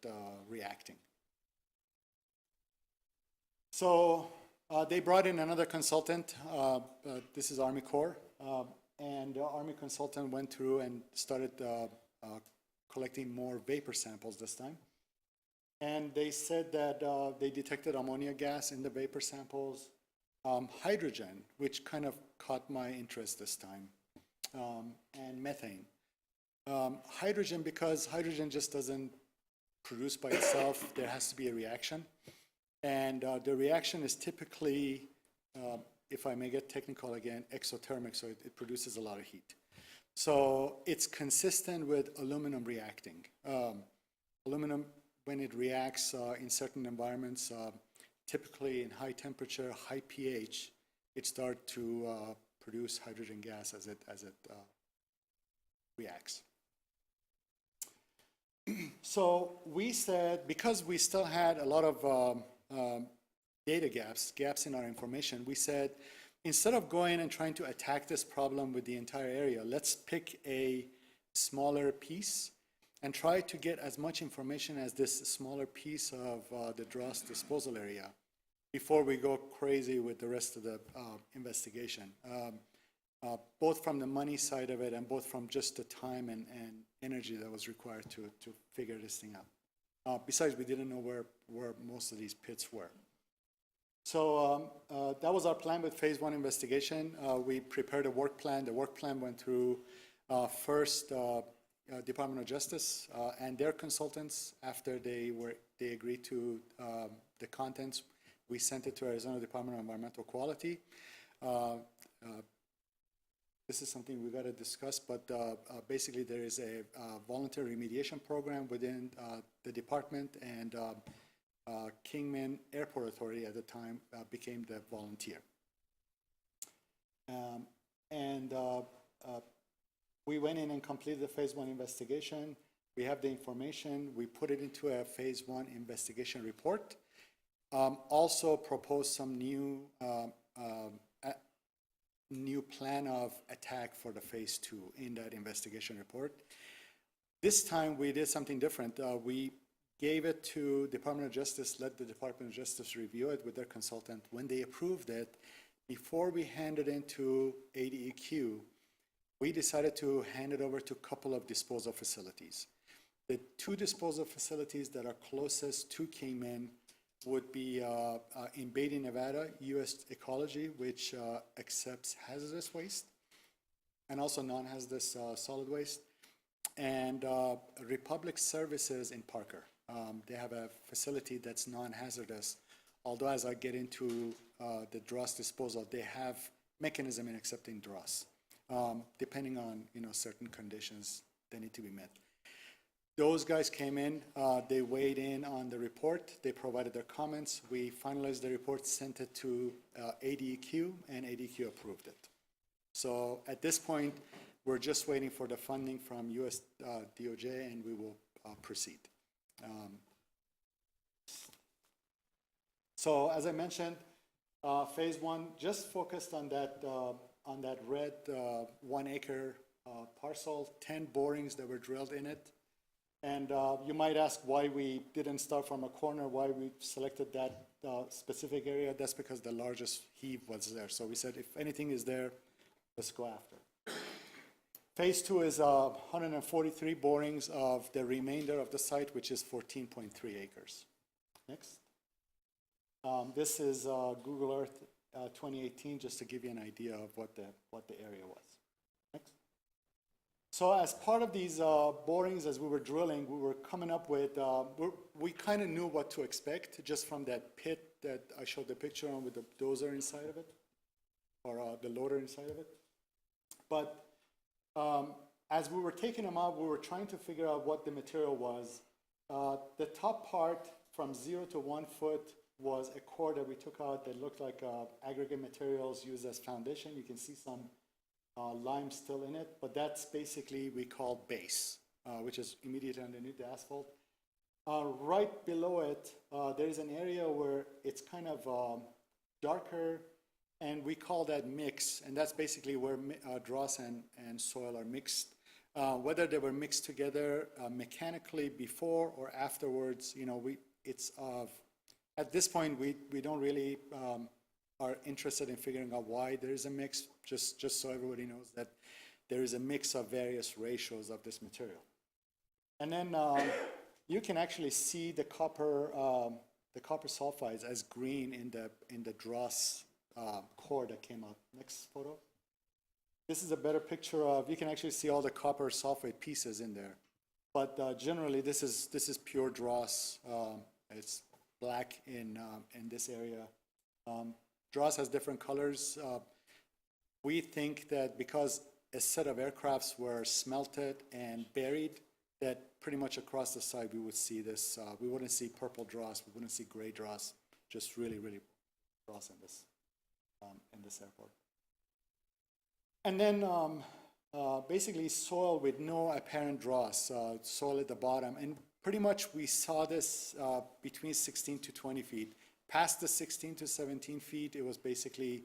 reacting. So they brought in another consultant. This is Army Corps. And the Army consultant went through and started collecting more vapor samples this time. And they said that they detected ammonia gas in the vapor samples. Hydrogen, which kind of caught my interest this time, and methane. Hydrogen, because hydrogen just doesn't produce by itself, there has to be a reaction. And the reaction is typically, if I may get technical again, exothermic, so it produces a lot of heat. So it's consistent with aluminum reacting. Aluminum, when it reacts in certain environments, typically in high temperature, high pH, it starts to produce hydrogen gas as it reacts. So we said, because we still had a lot of data gaps in our information, we said, instead of going and trying to attack this problem with the entire area, let's pick a smaller piece and try to get as much information as this smaller piece of the dross disposal area before we go crazy with the rest of the investigation, both from the money side of it and both from just the time and energy that was required to figure this thing out. Besides, we didn't know where most of these pits were. So that was our plan with phase 1 investigation. We prepared a work plan. The work plan went through first Department of Justice and their consultants. After they agreed to the contents, we sent it to Arizona Department of Environmental Quality. This is something we got to discuss, but basically there is a voluntary remediation program within the department, and Kingman Airport Authority at the time became the volunteer. We went in and completed the phase 1 investigation. We have the information. We put it into a phase 1 investigation report. Also proposed some new plan of attack for the phase 2 in that investigation report. This time we did something different. We gave it to Department of Justice, let the Department of Justice review it with their consultant. When they approved it, before we handed it into ADEQ, we decided to hand it over to a couple of disposal facilities. The 2 disposal facilities that are closest to Kingman would be in Beatty, Nevada, U.S. Ecology, which accepts hazardous waste and also non-hazardous solid waste, and Republic Services in Parker. They have a facility that's non-hazardous, although as I get into the dross disposal, they have mechanism in accepting dross, depending on certain conditions that need to be met. Those guys came in, they weighed in on the report, they provided their comments, we finalized the report, sent it to ADEQ, and ADEQ approved it. So at this point, we're just waiting for the funding from US DOJ, and we will proceed. So as I mentioned, phase 1 just focused on that red 1 acre parcel, 10 borings that were drilled in it. And you might ask why we didn't start from a corner, why we selected that specific area. That's because the largest heave was there. So we said, if anything is there, let's go after. Phase 2 is 143 borings of the remainder of the site, which is 14.3 acres. Next. This is Google Earth 2018, just to give you an idea of what the area was. Next. So as part of these borings, as we were drilling, we were coming up with, we kind of knew what to expect just from that pit that I showed the picture on with the dozer inside of it, or the loader inside of it. But as we were taking them out, we were trying to figure out what the material was. The top part from 0 to 1 foot was a core that we took out that looked like aggregate materials used as foundation. You can see some lime still in it, but that's basically we call base, which is immediately underneath the asphalt. Right below it, there is an area where it's kind of darker, and we call that mix, and that's basically where dross and soil are mixed. Whether they were mixed together mechanically before or afterwards, at this point, we don't really are interested in figuring out why there is a mix, just so everybody knows that there is a mix of various ratios of this material. And then you can actually see the copper sulfides as green in the dross core that came up. Next photo. This is a better picture of, you can actually see all the copper sulfide pieces in there. But generally, this is pure dross. It's black in this area. Dross has different colors. We think that because a set of aircrafts were smelted and buried, that pretty much across the side we would see this. We wouldn't see purple dross, we wouldn't see gray dross, just really, really dross in this airport. And then basically soil with no apparent dross, soil at the bottom. And pretty much we saw this between 16 to 20 feet. Past the 16 to 17 feet, it was basically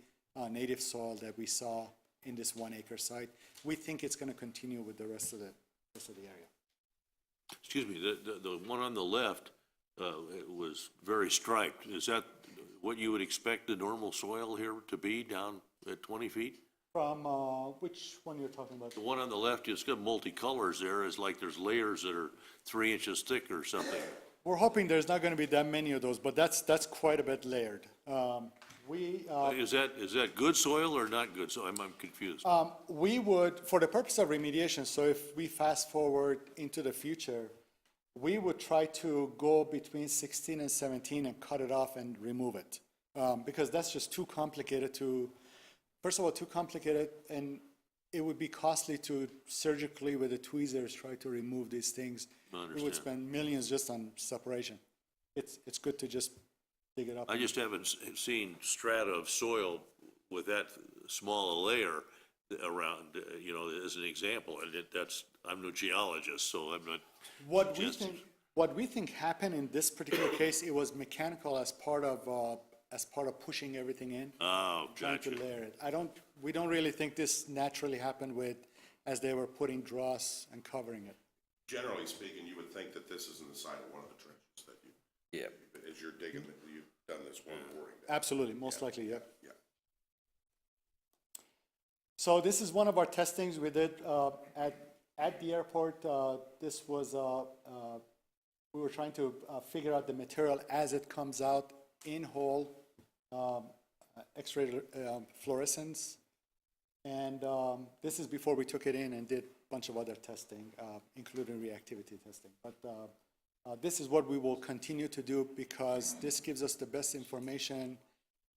native soil that we saw in this 1 acre site. We think it's going to continue with the rest of the area. Excuse me, the one on the left, it was very striped. Is that what you would expect the normal soil here to be down at 20 feet? From which one you're talking about? The one on the left, it's got multicolors there. It's like there's layers that are 3 inches thick or something. We're hoping there's not going to be that many of those, but that's quite a bit layered. Is that good soil or not good soil? I'm confused. We would, for the purpose of remediation, so if we fast forward into the future, we would try to go between 16 and 17 and cut it off and remove it. Because that's just too complicated to, first of all, too complicated, and it would be costly to surgically with the tweezers try to remove these things. We would spend millions just on separation. It's good to just dig it up. I just haven't seen strata of soil with that small a layer around, as an example. And I'm no geologist, so I'm not. What we think happened in this particular case, it was mechanical as part of pushing everything in. Oh, trying gotcha. to layer it. We don't really think this naturally happened as they were putting dross and covering it. Generally speaking, you would think that this is in the side of one of the trenches that you, as you're digging, that you've done this one boring. Absolutely, most likely, yeah. Yeah. So this is one of our testings we did at the airport. This was, we were trying to figure out the material as it comes out in whole, X-ray fluorescence. And this is before we took it in and did a bunch of other testing, including reactivity testing. But this is what we will continue to do because this gives us the best information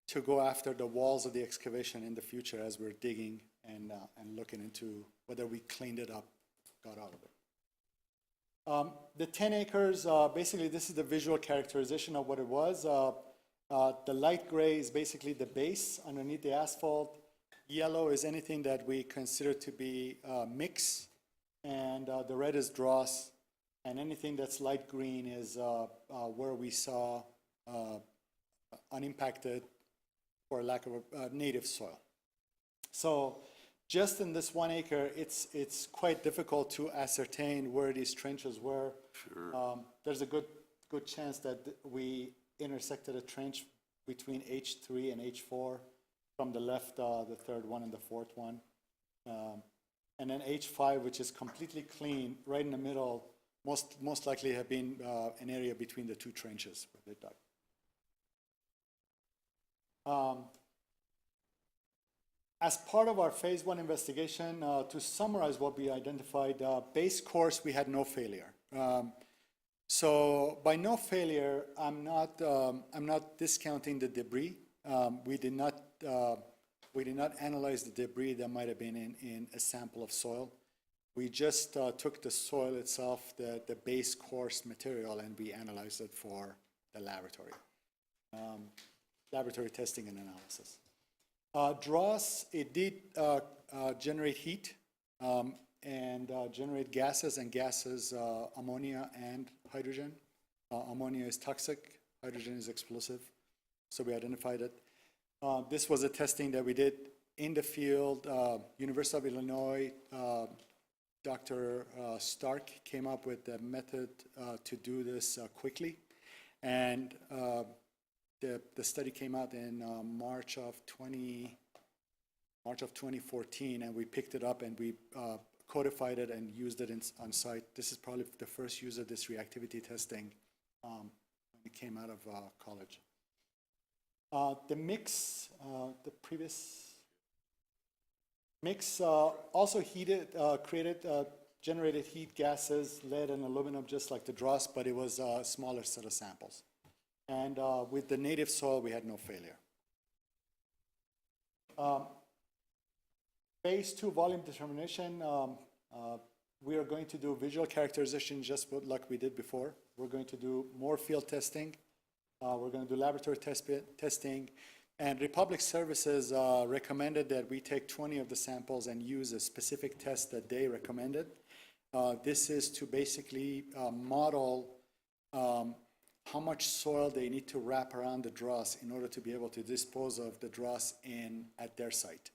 to go after the walls of the excavation in the future as we're digging and looking into whether we cleaned it up, got out of it. The 10 acres, basically this is the visual characterization of what it was. The light gray is basically the base underneath the asphalt. Yellow is anything that we consider to be mix, and the red is dross, and anything that's light green is where we saw unimpacted, for lack of a native soil. So just in this 1 acre, it's quite difficult to ascertain where these trenches were. Sure. There's a good chance that we intersected a trench between H3 and H4. From the left, the third one and the fourth one. And then H5, which is completely clean, right in the middle, most likely have been an area between the two trenches where they dug. As part of our phase 1 investigation, to summarize what we identified, base course, we had no failure. So by no failure, I'm not discounting the debris. We did not analyze the debris that might have been in a sample of soil. We just took the soil itself, the base course material, and we analyzed it for the laboratory testing and analysis. Dross, it did generate heat and generate gases, ammonia and hydrogen. Ammonia is toxic, hydrogen is explosive, so we identified it. This was a testing that we did in the field. University of Illinois, Dr. Stark came up with a method to do this quickly. And the study came out in March of 2014, and we picked it up and we codified it and used it on site. This is probably the first use of this reactivity testing when it came out of college. The mix, the previous mix also generated heat gases, lead and aluminum, just like the dross, but it was a smaller set of samples. And with the native soil, we had no failure. Phase 2 volume determination, we are going to do visual characterization just like we did before. We're going to do more field testing. We're going to do laboratory testing. And Republic Services recommended that we take 20 of the samples and use a specific test that they recommended. This is to basically model how much soil they need to wrap around the dross in order to be able to dispose of the dross at their site.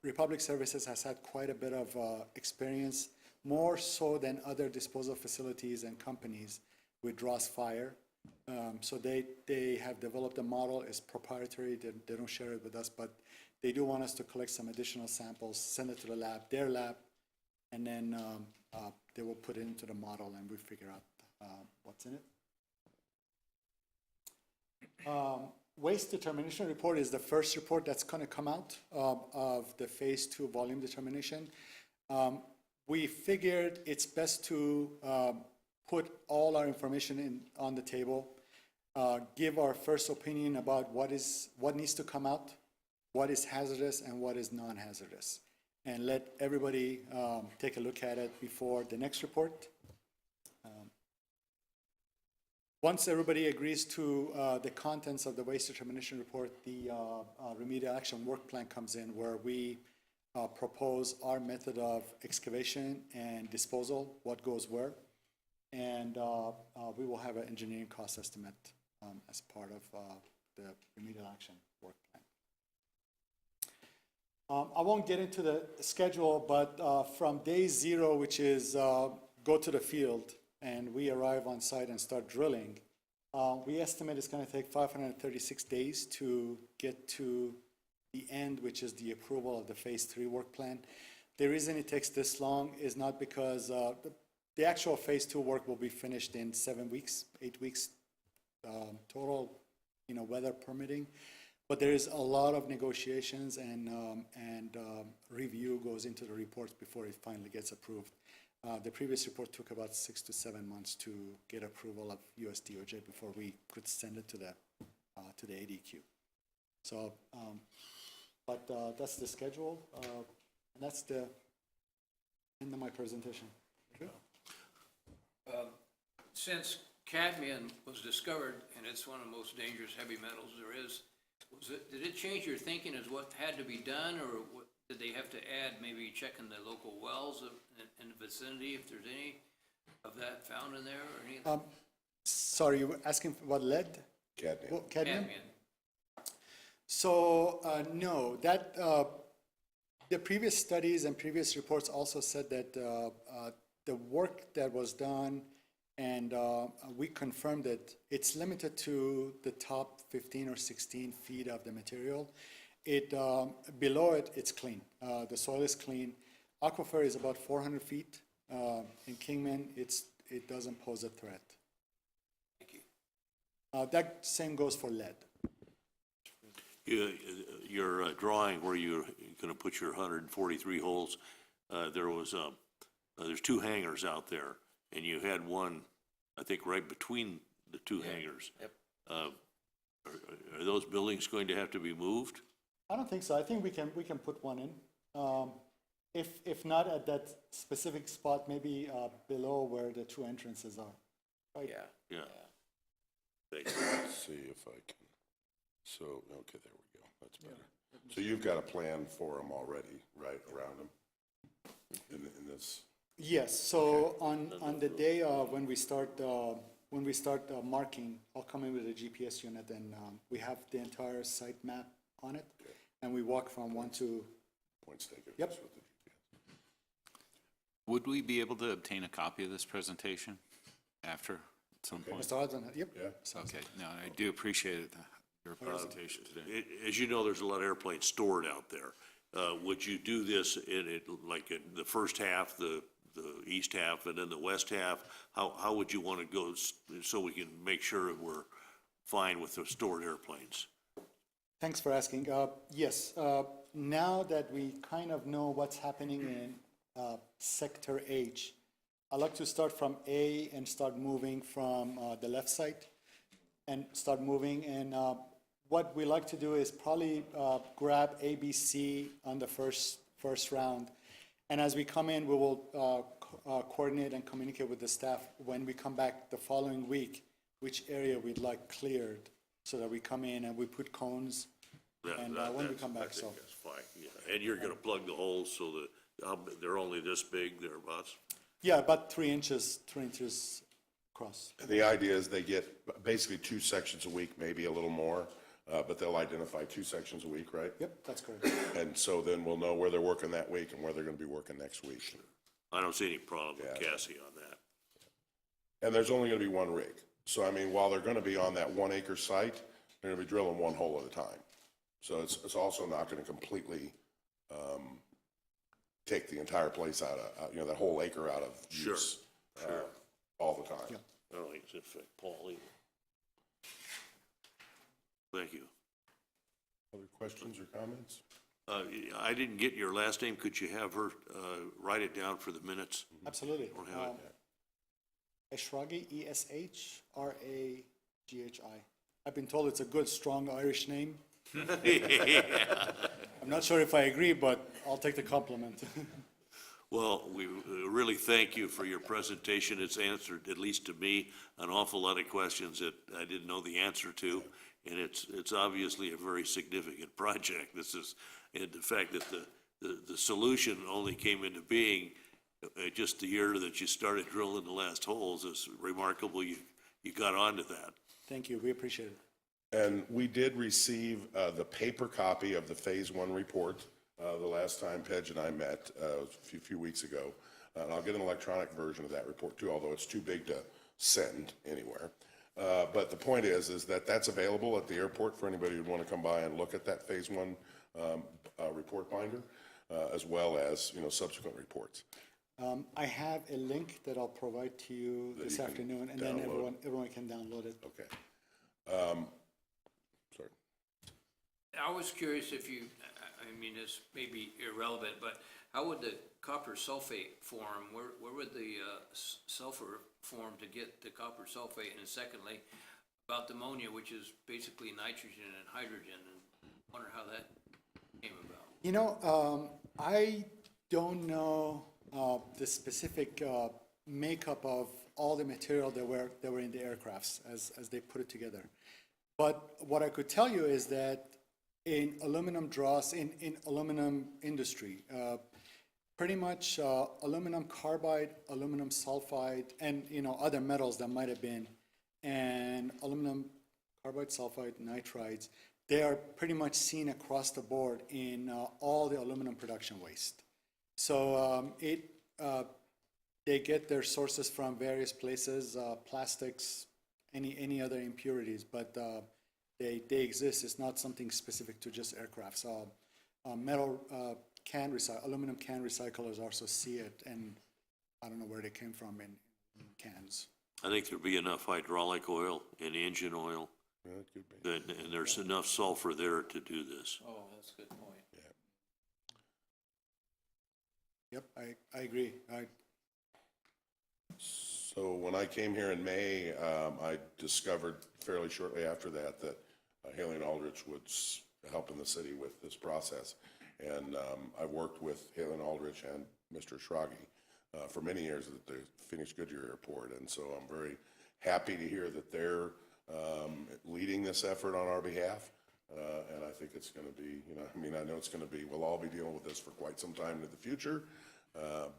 Republic Services has had quite a bit of experience, more so than other disposal facilities and companies with dross fire. So they have developed a model. It's proprietary. They don't share it with us, but they do want us to collect some additional samples, send it to the lab, their lab, and then they will put it into the model and we figure out what's in it. Waste determination report is the first report that's going to come out of the phase 2 volume determination. We figured it's best to put all our information on the table, give our first opinion about what needs to come out, what is hazardous and what is non-hazardous, and let everybody take a look at it before the next report. Once everybody agrees to the contents of the waste determination report, the remedial action work plan comes in where we propose our method of excavation and disposal, what goes where, and we will have an engineering cost estimate as part of the remedial action work plan. I won't get into the schedule, but from day 0, which is go to the field, and we arrive on site and start drilling, we estimate it's going to take 536 days to get to the end, which is the approval of the phase 3 work plan. The reason it takes this long is not because the actual phase 2 work will be finished in 7 weeks, 8 weeks total, weather permitting. But there is a lot of negotiations and review goes into the reports before it finally gets approved. The previous report took about 6 to 7 months to get approval of US DOJ before we could send it to the ADQ. So, but that's the schedule, and that's the end of my presentation. Sure. Since cadmium was discovered, and it's one of the most dangerous heavy metals there is, did it change your thinking as what had to be done, or what, did they have to add, maybe checking the local wells in the vicinity, if there's any of that found in there, or anything? Sorry, you were asking about lead? Cadmium. What, cadmium? Cadmium. So, no, that, the previous studies and previous reports also said that the work that was done, and we confirmed that it's limited to the top 15 or 16 feet of the material. Below it, it's clean. The soil is clean. Aquifer is about 400 feet. In Kingman, it doesn't pose a threat. Thank you. That same goes for lead. Your drawing where you're going to put your 143 holes, there's 2 hangars out there, and you had one, I think, right between the 2 hangars. Yep. Are those buildings going to have to be moved? I don't think so. I think we can put one in. If not at that specific spot, maybe below where the 2 entrances are. Right? Yeah. Thank you. Let's see if I can. So, okay, there we go. That's better. So you've got a plan for them already, right, around them in this? Yes. So on the day when we start marking, I'll come in with a GPS unit, and we have the entire site map on it, and we walk from one to. Points taken. Yep. With the GPS. Would we be able to obtain a copy of this presentation after, at some point? Mr. Hodgson, yep. Yeah. Okay, no, I do appreciate your presentation today. As you know, there's a lot of airplanes stored out there. Would you do this in the first half, the east half, and then the west half? How would you want to go so we can make sure that we're fine with the stored airplanes? Thanks for asking. Yes, now that we kind of know what's happening in Sector H, I'd like to start from A and start moving from the left side and start moving. And what we like to do is probably grab ABC on the first first round. And as we come in, we will coordinate and communicate with the staff when we come back the following week, which area we'd like cleared, so that we come in and we put cones, and when we come back, I so. think that's fine, yeah. And you're gonna plug the holes so that, they're only this big, thereabouts? Yeah, about 3 inches across. The idea is they get basically 2 sections a week, maybe a little more, but they'll identify 2 sections a week, right? Yep, that's correct. And so then we'll know where they're working that week and where they're gonna be working next week. I don't see any problem with Cassie on that. And there's only gonna be 1 rig. So I mean, while they're gonna be on that 1 acre site, they're gonna be drilling 1 hole at a time. So it's also not gonna completely, take the entire place out of, that whole acre out of use. Sure. All the time. I don't think it's affect Paul either. Thank you. Other questions or comments? I didn't get your last name. Could you have her, write it down for the minutes? Absolutely. Or have it? Eshragi, Eshraghi. I've been told it's a good, strong Irish name. I'm not sure if I agree, but I'll take the compliment. Well, we really thank you for your presentation. It's answered, at least to me, an awful lot of questions that I didn't know the answer to. And it's obviously a very significant project. And the fact that the solution only came into being just the year that you started drilling the last holes is remarkable. You got onto that. Thank you, we appreciate it. And we did receive the paper copy of the Phase 1 report the last time Pedge and I met a few weeks ago. And I'll get an electronic version of that report too, although it's too big to send anywhere. But the point is that that's available at the airport for anybody who'd want to come by and look at that Phase 1 report binder, as well as, subsequent reports. I have a link that I'll provide to you this afternoon, and then everyone can download it. Okay. Sorry. I was curious if you, I mean, this may be irrelevant, but how would the copper sulfate form? Where would the sulfur form to get the copper sulfate? And secondly, about the ammonia, which is basically nitrogen and hydrogen, and I wonder how that came about. I don't know the specific makeup of all the material that were in the aircrafts as they put it together. But what I could tell you is that in aluminum dross, in aluminum industry, pretty much aluminum carbide, aluminum sulfide, and other metals that might have been, and aluminum carbide, sulfide, nitrides, they are pretty much seen across the board in all the aluminum production waste. So they get their sources from various places, plastics, any other impurities, but they exist. It's not something specific to just aircraft. So aluminum can recyclers also see it, and I don't know where they came from in cans. I think there'd be enough hydraulic oil and engine oil, and there's enough sulfur there to do this. Oh, that's a good point. Yep, I agree. So when I came here in May, I discovered fairly shortly after that Haley and Aldrich would help in the city with this process. And I've worked with Haley and Aldrich and Mr. Eshraghi for many years at the Phoenix Goodyear Airport. And so I'm very happy to hear that they're leading this effort on our behalf. And I think it's going to be, I know it's going to be, we'll all be dealing with this for quite some time into the future,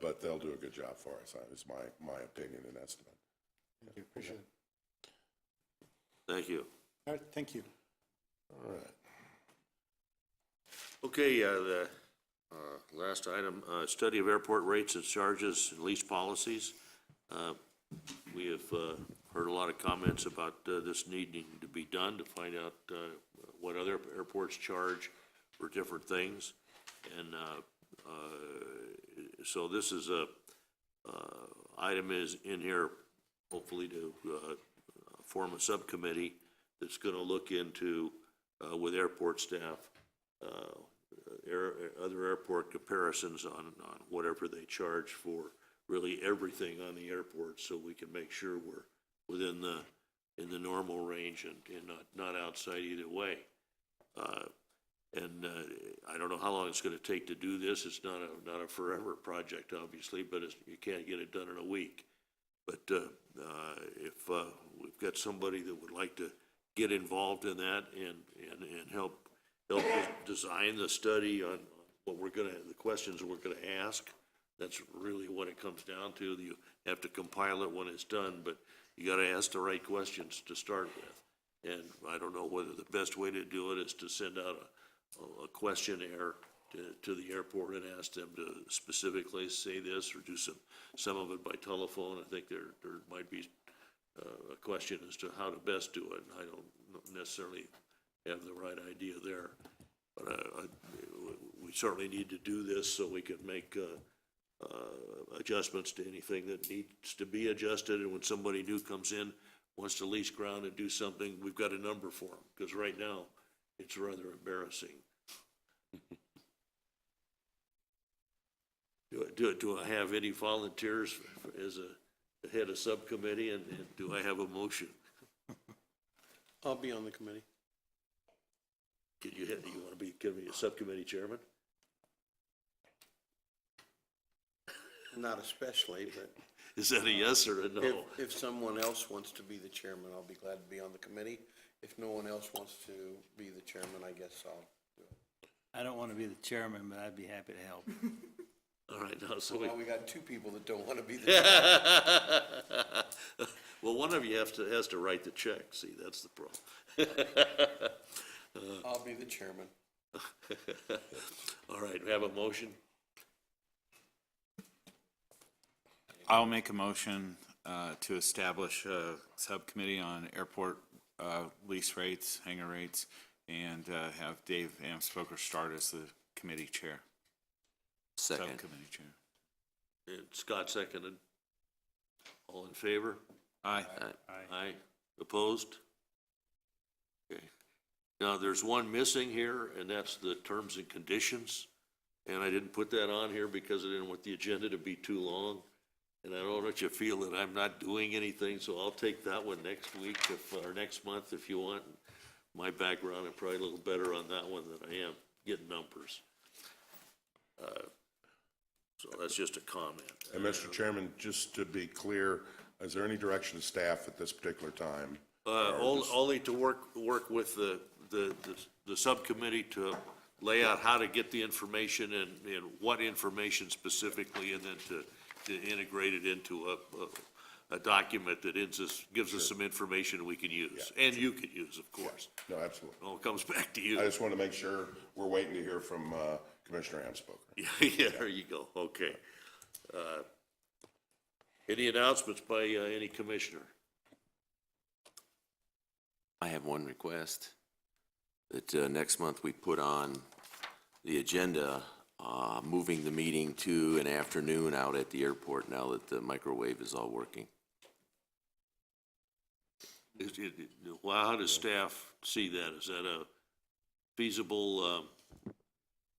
but they'll do a good job for us. It's my opinion and estimate. Thank you, appreciate it. Thank you. All right, thank you. All right. Okay, the last item, study of airport rates and charges and lease policies. We have heard a lot of comments about this needing to be done to find out what other airports charge for different things. And so this is a item is in here, hopefully to form a subcommittee that's going to look into, with airport staff, other airport comparisons on whatever they charge for really everything on the airport, so we can make sure we're within in the normal range and not outside either way. And I don't know how long it's gonna take to do this. It's not a forever project, obviously, but you can't get it done in a week. But if we've got somebody that would like to get involved in that and help design the study on what the questions we're gonna ask, that's really what it comes down to. You have to compile it when it's done, but you gotta ask the right questions to start with. And I don't know whether the best way to do it is to send out a questionnaire to the airport and ask them to specifically say this, or do some of it by telephone. I think there might be a question as to how to best do it. I don't necessarily have the right idea there. But we certainly need to do this so we can make adjustments to anything that needs to be adjusted. And when somebody new comes in, wants to lease ground and do something, we've got a number for them, because right now, it's rather embarrassing. Do I have any volunteers as a head of subcommittee, and do I have a motion? I'll be on the committee. You want to give me a subcommittee chairman? Not especially, but Is that a yes or a no? if someone else wants to be the chairman, I'll be glad to be on the committee. If no one else wants to be the chairman, I guess I'll do it. I don't want to be the chairman, but I'd be happy to help. All right, now, so Now we got two people that don't want to be the chairman. well, one of you has to write the check. See, that's the problem. I'll be the chairman. All right, we have a motion. I'll make a motion to establish a subcommittee on airport lease rates, hangar rates, and have Dave Amspoker start as the committee chair. Second. Subcommittee chair. And Scott seconded. All in favor? Aye. Aye. Opposed? Okay. Now, there's one missing here, and that's the terms and conditions. And I didn't put that on here because I didn't want the agenda to be too long. And I don't want you to feel that I'm not doing anything, so I'll take that one next week or next month if you want. My background, I'm probably a little better on that one than I am getting numbers. So that's just a comment. And Mr. Chairman, just to be clear, is there any direction to staff at this particular time? Only to work with the subcommittee to lay out how to get the information and what information specifically, and then to integrate it into a document that gives us some information we can use, and you can use, of course. No, absolutely. It all comes back to you. I just want to make sure we're waiting to hear from Commissioner Amspoker. Yeah, there you go, okay. Any announcements by any commissioner? I have one request, that next month we put on the agenda, moving the meeting to an afternoon out at the airport now that the microwave is all working. Well, how does staff see that? Is that a feasible,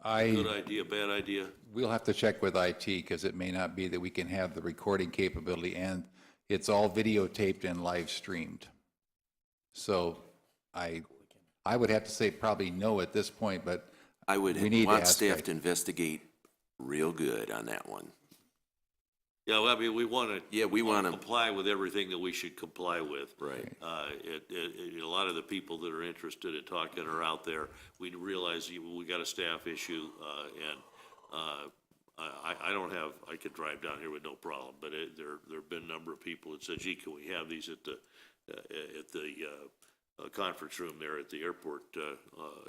good idea, bad idea? We'll have to check with IT, because it may not be that we can have the recording capability, and it's all videotaped and live streamed. So I would have to say probably no at this point, but I would we need to want ask staff IT. to investigate real good on that one. Yeah, well, I mean, we want to. Yeah, we wanna- comply with everything that we should comply with. Right. A lot of the people that are interested in talking are out there. We realize we got a staff issue, and I don't have, I could drive down here with no problem, but there have been a number of people that said, gee, can we have these at the conference room there at the airport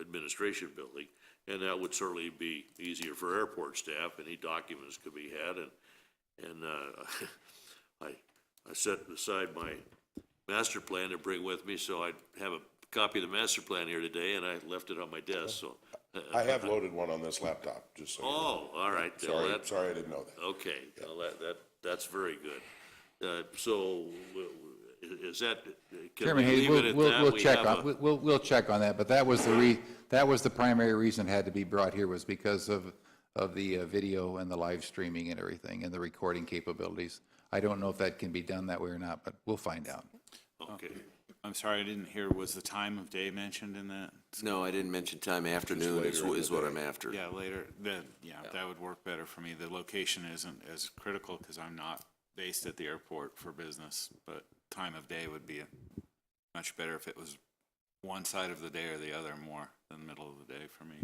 administration building? And that would certainly be easier for airport staff. Any documents could be had, and I set aside my master plan to bring with me, so I'd have a copy of the master plan here today, and I left it on my desk, so. I have loaded one on this laptop, just so you know. Oh, all right. Well, Sorry, I didn't know that. okay, well, that's very good. So, is that, can Chairman we Hayes, leave it at that? we'll We check have on, we'll check on that, but that was the primary reason it had to be brought here, was because of the video and the live streaming and everything, and the recording capabilities. I don't know if that can be done that way or not, but we'll find out. Okay. I'm sorry, I didn't hear, was the time of day mentioned in that? No, I didn't mention time. Afternoon is later in the what day. I'm after. Yeah, later, then, yeah, that would work better for me. The location isn't as critical because I'm not based at the airport for business, but time of day would be much better if it was one side of the day or the other more than the middle of the day for me.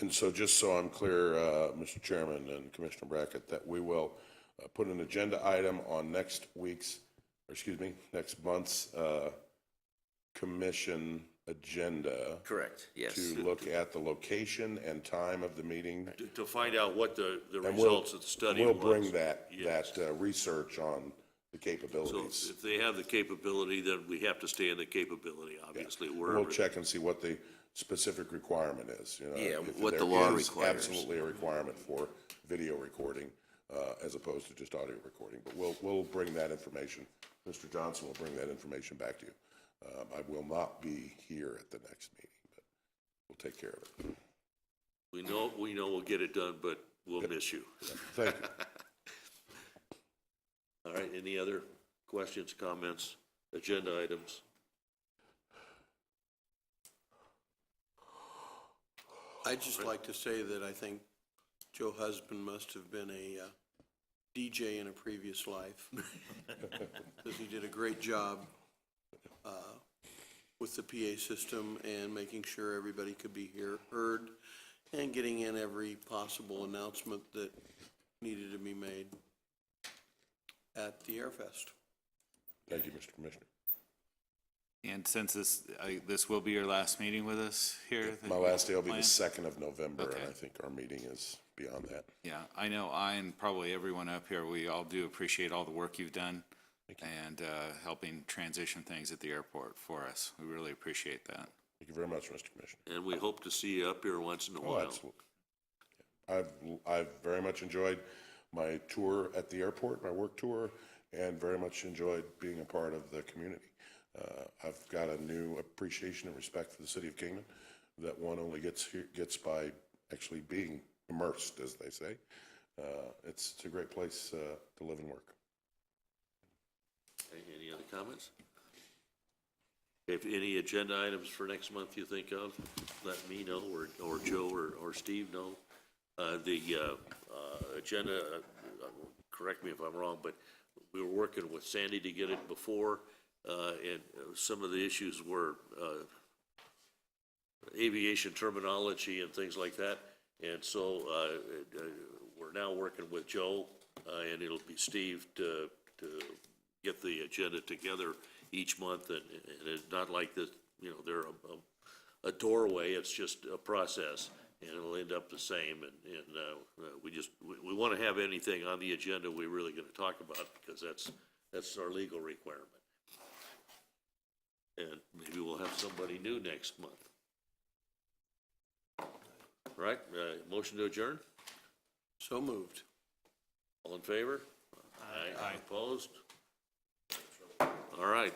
And so just so I'm clear, Mr. Chairman and Commissioner Brackett, that we will put an agenda item on next month's commission agenda Correct, yes. to look at the location and time of the meeting. To find out what the And results of the study we'll was. bring that Yes. research on the So capabilities. if they have the capability, then we have to stay in the capability, obviously. And Wherever we'll check and see what the specific requirement is, you know. Yeah, if what the there law is requires. Absolutely a requirement for video recording, as opposed to just audio recording. But we'll bring that information. Mr. Johnson will bring that information back to you. I will not be here at the next meeting, but we'll take care of it. We know we'll get it done, but we'll miss you. Thank you. All right, any other questions, comments, agenda items? I'd just like to say that I think Joe Husband must have been a DJ in a previous life, because he did a great job with the PA system and making sure everybody could be heard, and getting in every possible announcement that needed to be made at the Airfest. Thank you, Mr. Commissioner. And since this will be your last meeting with us here? that My you last day will be the planned? 2nd of November, and Okay. I think our meeting is beyond that. Yeah, I know I and probably everyone up here, we all do appreciate all the work you've done and helping transition things at the airport for us. We really appreciate that. Thank you very much, Mr. Commissioner. And we hope to see you up here once in a Oh, while. absolutely. I've very much enjoyed my tour at the airport, my work tour, and very much enjoyed being a part of the community. I've got a new appreciation and respect for the city of Kingman that one only gets by actually being immersed, as they say. It's a great place to live and work. Okay, any other comments? If any agenda items for next month you think of, let me know, or Joe or Steve know. The agenda, correct me if I'm wrong, but we were working with Sandy to get it before, and some of the issues were aviation terminology and things like that. And so we're now working with Joe, and it'll be Steve to get the agenda together each month, and it's not like this, you know, they're a doorway, it's just a process, and it'll end up the same, and we want to have anything on the agenda we're really going to talk about, because that's our legal requirement. And maybe we'll have somebody new next month. Right, motion to adjourn? So moved. All in favor? Aye. Opposed? All right.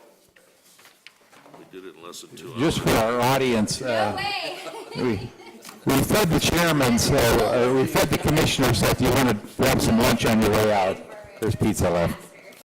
We did it in less than 2 hours. Just for our audience, we fed the chairman, so we fed the commissioner, so if you want to grab some lunch on your way out, there's pizza left.